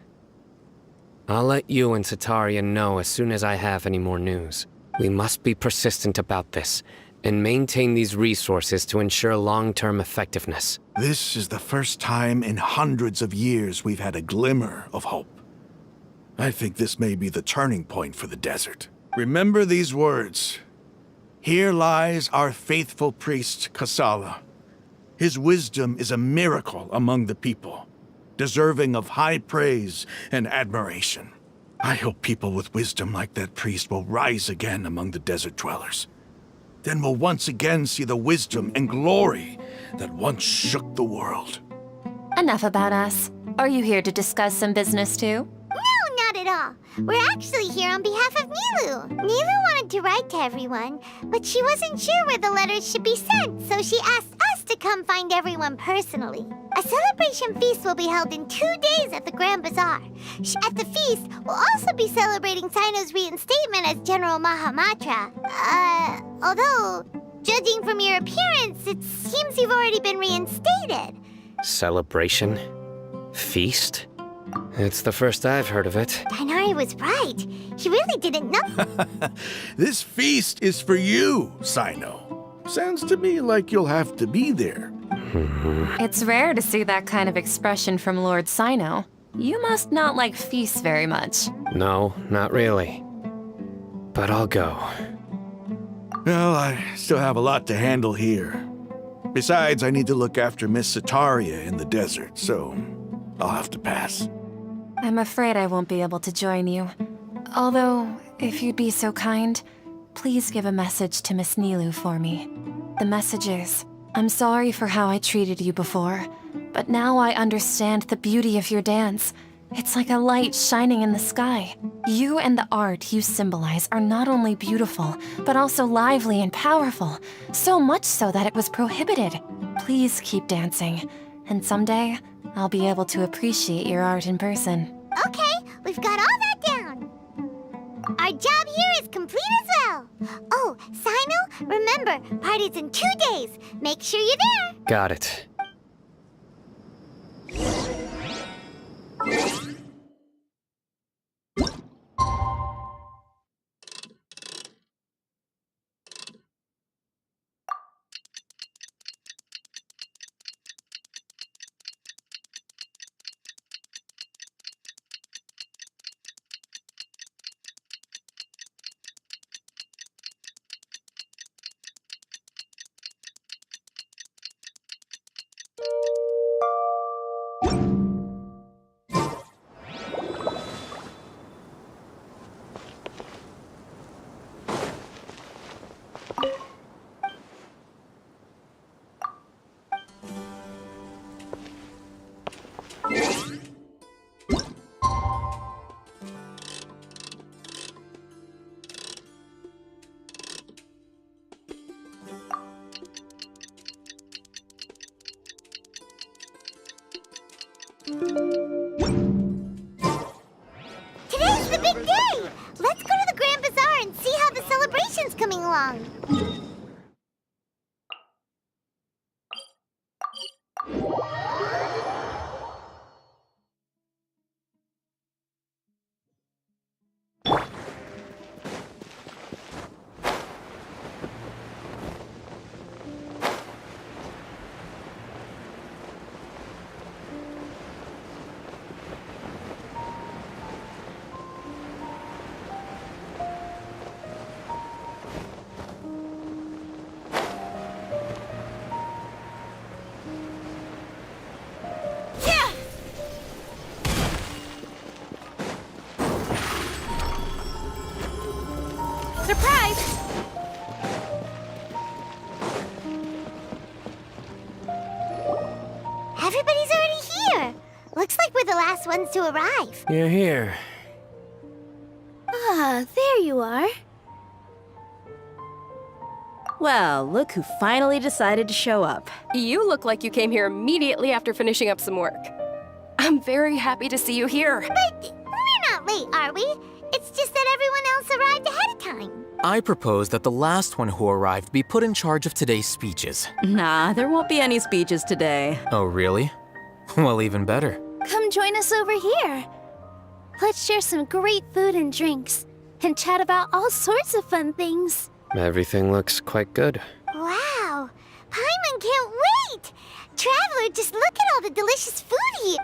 I'll let you and Satarian know as soon as I have any more news. We must be persistent about this, and maintain these resources to ensure long-term effectiveness. This is the first time in hundreds of years we've had a glimmer of hope. I think this may be the turning point for the desert. Remember these words. Here lies our faithful priest, Kasala. His wisdom is a miracle among the people, deserving of high praise and admiration. I hope people with wisdom like that priest will rise again among the desert dwellers. Then we'll once again see the wisdom and glory that once shook the world. Enough about us. Are you here to discuss some business too? No, not at all. We're actually here on behalf of Nilu. Nilu wanted to write to everyone, but she wasn't sure where the letters should be sent, so she asked us to come find everyone personally. A celebration feast will be held in 2 days at the Grand Bazaar. At the feast, we'll also be celebrating Sino's reinstatement as General Mahamatra. Although, judging from your appearance, it seems you've already been reinstated. Celebration? Feast? It's the first I've heard of it. Dainari was right. He really didn't know. This feast is for you, Sino. Sounds to me like you'll have to be there. It's rare to see that kind of expression from Lord Sino. You must not like feasts very much. No, not really. But I'll go. Well, I still have a lot to handle here. Besides, I need to look after Miss Sataria in the desert, so I'll have to pass. I'm afraid I won't be able to join you. Although, if you'd be so kind, please give a message to Miss Nilu for me. The message is, I'm sorry for how I treated you before, but now I understand the beauty of your dance. It's like a light shining in the sky. You and the art you symbolize are not only beautiful, but also lively and powerful, so much so that it was prohibited. Please keep dancing, and someday, I'll be able to appreciate your art in person. Okay, we've got all that down. Our job here is complete as well. Oh, Sino, remember, party's in 2 days. Make sure you're there. Got it. Today's the big day. Let's go to the Grand Bazaar and see how the celebration's coming along. Surprise! Everybody's already here. Looks like we're the last ones to arrive. You're here. Ah, there you are. Well, look who finally decided to show up. You look like you came here immediately after finishing up some work. I'm very happy to see you here. But we're not late, are we? It's just that everyone else arrived ahead of time. I propose that the last one who arrived be put in charge of today's speeches. Nah, there won't be any speeches today. Oh, really? Well, even better. Come join us over here. Let's share some great food and drinks, and chat about all sorts of fun things. Everything looks quite good. Wow! Paimon can't wait! Traveler, just look at all the delicious food here!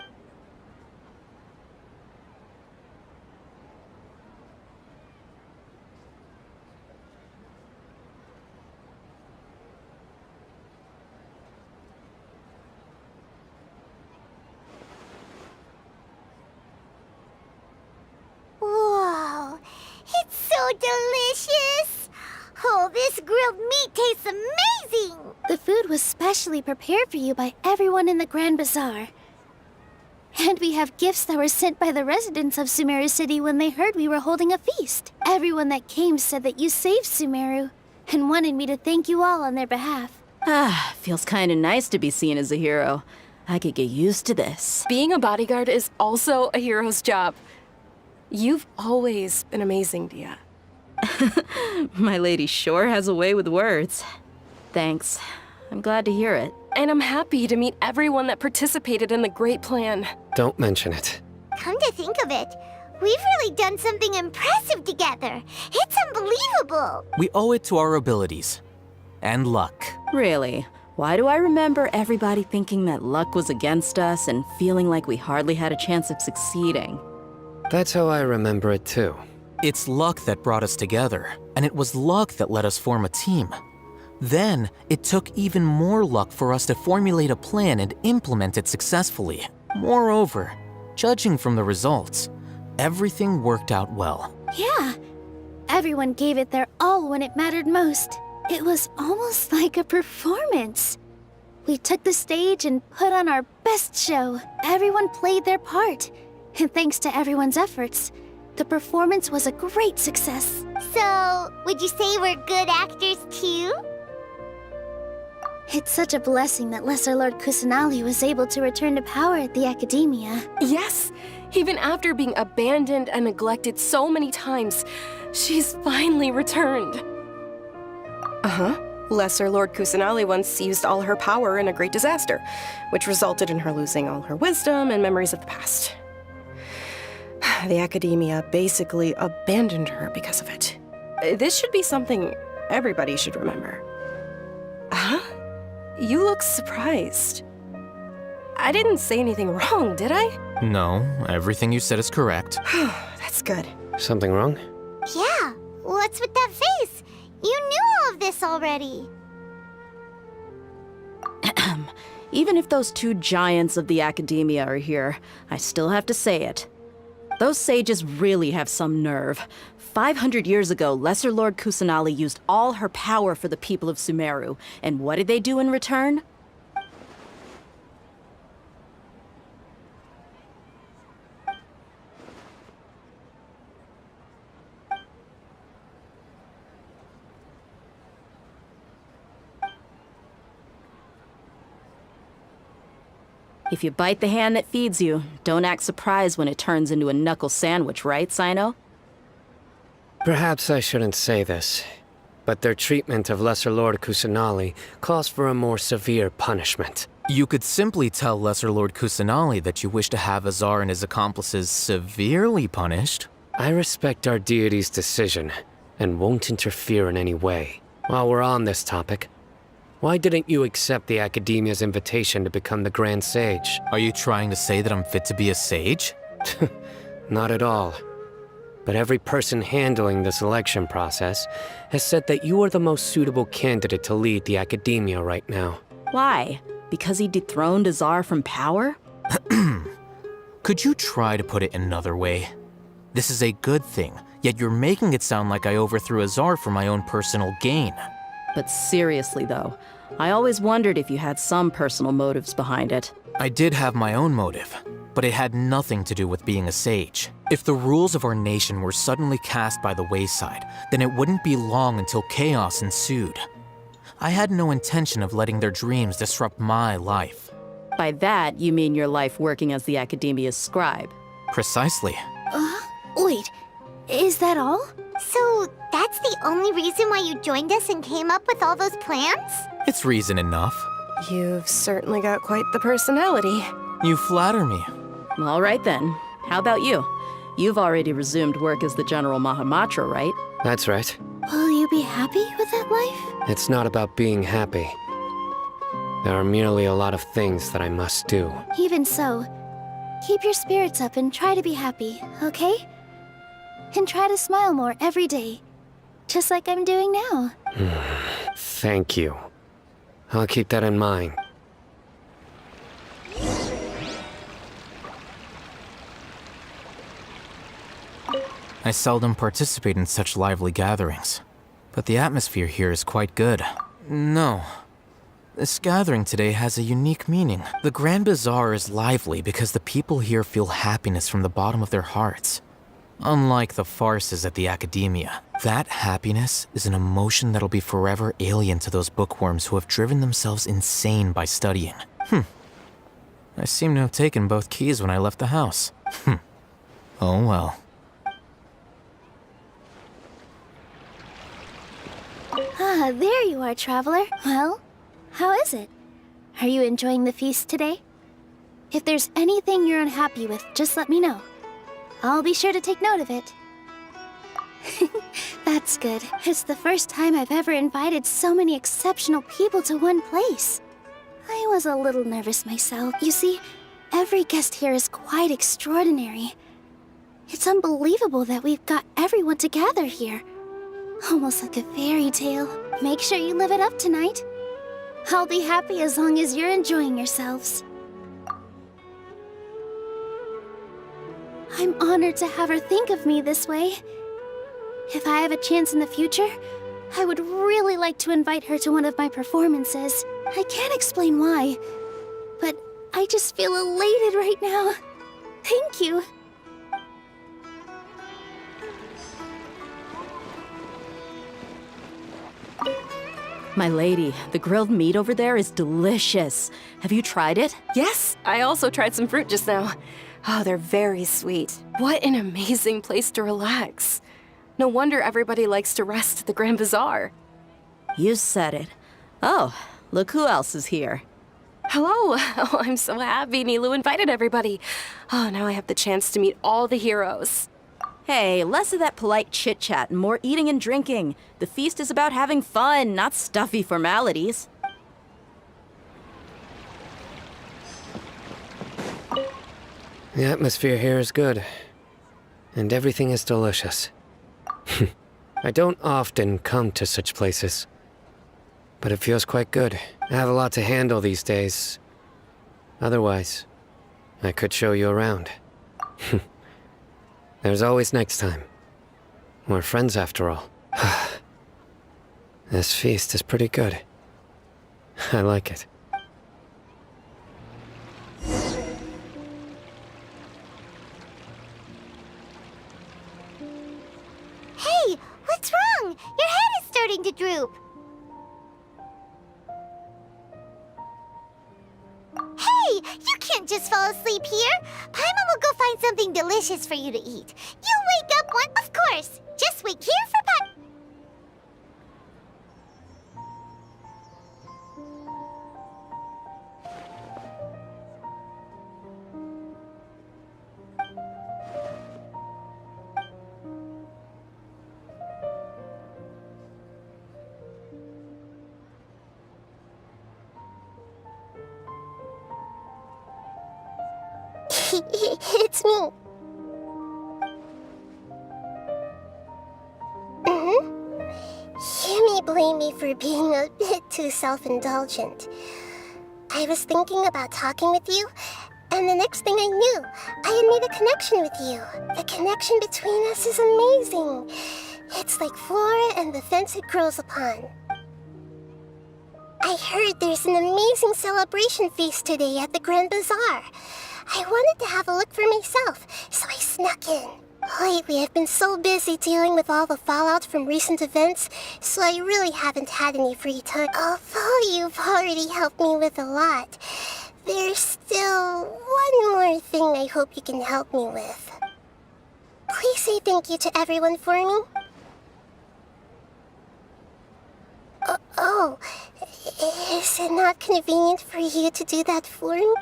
Whoa! It's so delicious! Oh, this grilled meat tastes amazing! The food was specially prepared for you by everyone in the Grand Bazaar. And we have gifts that were sent by the residents of Sumeru City when they heard we were holding a feast. Everyone that came said that you saved Sumeru, and wanted me to thank you all on their behalf. Ah, feels kinda nice to be seen as a hero. I could get used to this. Being a bodyguard is also a hero's job. You've always been amazing, Dia. My lady sure has a way with words. Thanks. I'm glad to hear it. And I'm happy to meet everyone that participated in the great plan. Don't mention it. Come to think of it, we've really done something impressive together. It's unbelievable. We owe it to our abilities. And luck. Really? Why do I remember everybody thinking that luck was against us and feeling like we hardly had a chance of succeeding? That's how I remember it too. It's luck that brought us together, and it was luck that let us form a team. Then, it took even more luck for us to formulate a plan and implement it successfully. Moreover, judging from the results, everything worked out well. Yeah, everyone gave it their all when it mattered most. It was almost like a performance. We took the stage and put on our best show. Everyone played their part, and thanks to everyone's efforts, the performance was a great success. So, would you say we're good actors too? It's such a blessing that Lesser Lord Kusanali was able to return to power at the Academia. Yes! Even after being abandoned and neglected so many times, she's finally returned. Uh-huh. Lesser Lord Kusanali once used all her power in a great disaster, which resulted in her losing all her wisdom and memories of the past. The Academia basically abandoned her because of it. This should be something everybody should remember. Huh? You look surprised. I didn't say anything wrong, did I? No, everything you said is correct. That's good. Something wrong? Yeah, what's with that face? You knew all of this already. Even if those two giants of the Academia are here, I still have to say it. Those sages really have some nerve. 500 years ago, Lesser Lord Kusanali used all her power for the people of Sumeru. And what did they do in return? If you bite the hand that feeds you, don't act surprised when it turns into a knuckle sandwich, right, Sino? Perhaps I shouldn't say this, but their treatment of Lesser Lord Kusanali calls for a more severe punishment. You could simply tell Lesser Lord Kusanali that you wish to have Azar and his accomplices severely punished. I respect our deity's decision, and won't interfere in any way. While we're on this topic, why didn't you accept the Academia's invitation to become the Grand Sage? Are you trying to say that I'm fit to be a sage? Not at all. But every person handling the selection process has said that you are the most suitable candidate to lead the Academia right now. Why? Because he dethroned Azar from power? Could you try to put it another way? This is a good thing. Yet you're making it sound like I overthrew Azar for my own personal gain. But seriously, though, I always wondered if you had some personal motives behind it. I did have my own motive, but it had nothing to do with being a sage. If the rules of our nation were suddenly cast by the wayside, then it wouldn't be long until chaos ensued. I had no intention of letting their dreams disrupt my life. By that, you mean your life working as the Academia's scribe. Precisely. Wait, is that all? So that's the only reason why you joined us and came up with all those plans? It's reason enough. You've certainly got quite the personality. You flatter me. All right then. How about you? You've already resumed work as the General Mahamatra, right? That's right. Will you be happy with that life? It's not about being happy. There are merely a lot of things that I must do. Even so, keep your spirits up and try to be happy, okay? And try to smile more every day, just like I'm doing now. Thank you. I'll keep that in mind. I seldom participate in such lively gatherings, but the atmosphere here is quite good. No. This gathering today has a unique meaning. The Grand Bazaar is lively because the people here feel happiness from the bottom of their hearts. Unlike the farces at the Academia, that happiness is an emotion that'll be forever alien to those bookworms who have driven themselves insane by studying. I seem to have taken both keys when I left the house. Oh well. Ah, there you are, traveler. Well, how is it? Are you enjoying the feast today? If there's anything you're unhappy with, just let me know. I'll be sure to take note of it. That's good. It's the first time I've ever invited so many exceptional people to one place. I was a little nervous myself. You see, every guest here is quite extraordinary. It's unbelievable that we've got everyone together here. Almost like a fairy tale. Make sure you live it up tonight. I'll be happy as long as you're enjoying yourselves. I'm honored to have her think of me this way. If I have a chance in the future, I would really like to invite her to one of my performances. I can't explain why, but I just feel elated right now. Thank you. My lady, the grilled meat over there is delicious. Have you tried it? Yes, I also tried some fruit just now. Oh, they're very sweet. What an amazing place to relax. No wonder everybody likes to rest at the Grand Bazaar. You said it. Oh, look who else is here. Hello. Oh, I'm so happy Nilu invited everybody. Oh, now I have the chance to meet all the heroes. Hey, less of that polite chit-chat and more eating and drinking. The feast is about having fun, not stuffy formalities. The atmosphere here is good, and everything is delicious. I don't often come to such places, but it feels quite good. I have a lot to handle these days. Otherwise, I could show you around. There's always next time. We're friends after all. This feast is pretty good. I like it. Hey, what's wrong? Your head is starting to droop. Hey, you can't just fall asleep here. Paimon will go find something delicious for you to eat. You wake up one, of course. Just wait here for Paimon. It's me. You may blame me for being a bit too self-indulgent. I was thinking about talking with you, And the next thing I knew, I had made a connection with you. The connection between us is amazing. It's like flora and the fence it grows upon. I heard there's an amazing celebration feast today at the Grand Bazaar. I wanted to have a look for myself, so I snuck in. Lately, I've been so busy dealing with all the fallout from recent events, so I really haven't had any free time. Although you've already helped me with a lot, there's still one more thing I hope you can help me with. Please say thank you to everyone for me. Oh, is it not convenient for you to do that for me?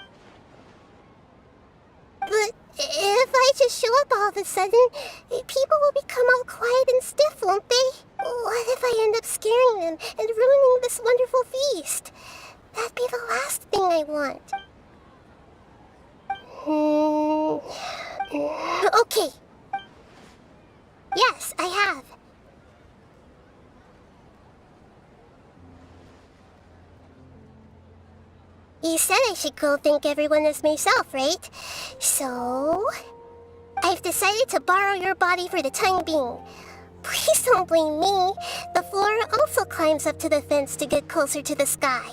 But if I just show up all of a sudden, people will become all quiet and stiff, won't they? What if I end up scaring them and ruining this wonderful feast? That'd be the last thing I want. Okay. Yes, I have. You said I should go thank everyone as myself, right? So, I've decided to borrow your body for the time being. Please don't blame me. The flora also climbs up to the fence to get closer to the sky.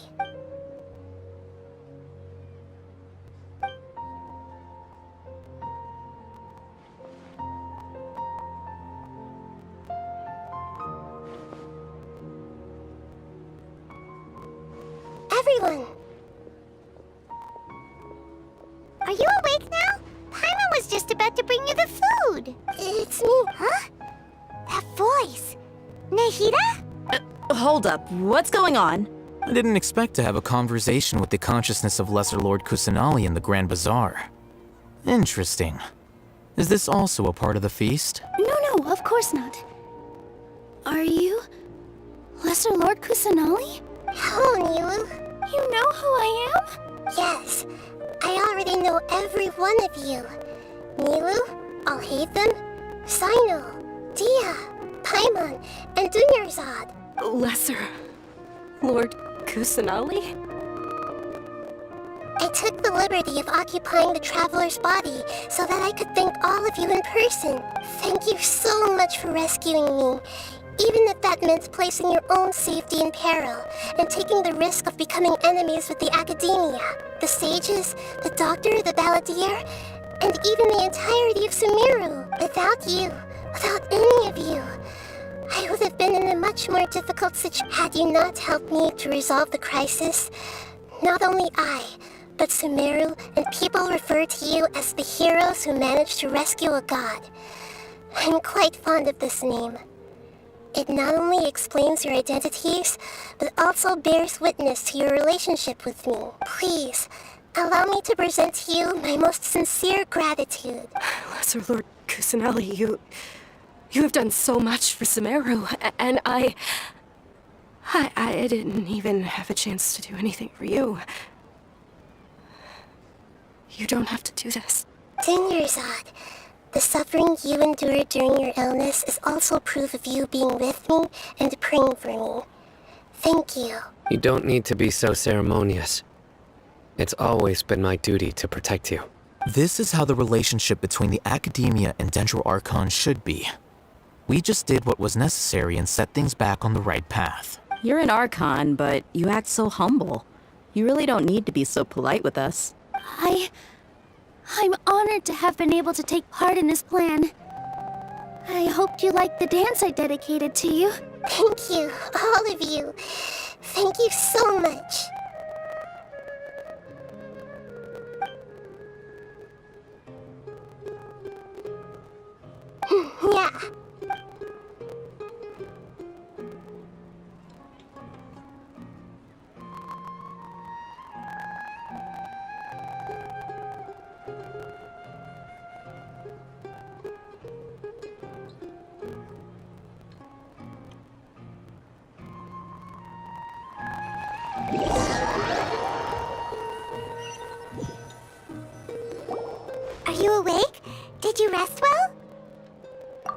Everyone! Are you awake now? Paimon was just about to bring you the food. It's me. Huh? That voice. Nahida? Hold up, what's going on? I didn't expect to have a conversation with the consciousness of Lesser Lord Kusanali in the Grand Bazaar. Interesting. Is this also a part of the feast? No, of course not. Are you Lesser Lord Kusanali? Hello, Nilu. You know who I am? Yes. I already know every one of you. Nilu, Alhaitham, Sino, Dia, Paimon, and Dunyarzad. Lesser Lord Kusanali? I took the liberty of occupying the Traveler's body so that I could thank all of you in person. Thank you so much for rescuing me, even if that meant placing your own safety in peril and taking the risk of becoming enemies with the Academia, the sages, the doctor, the balladeer, and even the entirety of Sumeru. Without you, without any of you, I would have been in a much more difficult situation had you not helped me to resolve the crisis. Not only I, but Sumeru and people refer to you as the heroes who managed to rescue a god. I'm quite fond of this name. It not only explains your identities, but also bears witness to your relationship with me. Please, allow me to present to you my most sincere gratitude. Lesser Lord Kusanali, you have done so much for Sumeru, and I didn't even have a chance to do anything for you. You don't have to do this. Dunyarzad, the suffering you endured during your illness is also proof of you being with me and praying for me. Thank you. You don't need to be so ceremonious. It's always been my duty to protect you. This is how the relationship between the Academia and Dendro Archon should be. We just did what was necessary and set things back on the right path. You're an Archon, but you act so humble. You really don't need to be so polite with us. I'm honored to have been able to take part in this plan. I hoped you liked the dance I dedicated to you. Thank you, all of you. Thank you so much. Yeah. Are you awake? Did you rest well?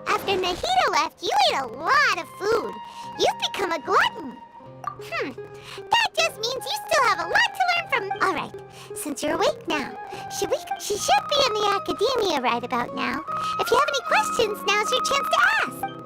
After Nahida left, you ate a lot of food. You've become a glutton. That just means you still have a lot to learn All right, since you're awake now, she should be in the academia right about now. If you have any questions, now's your chance to ask.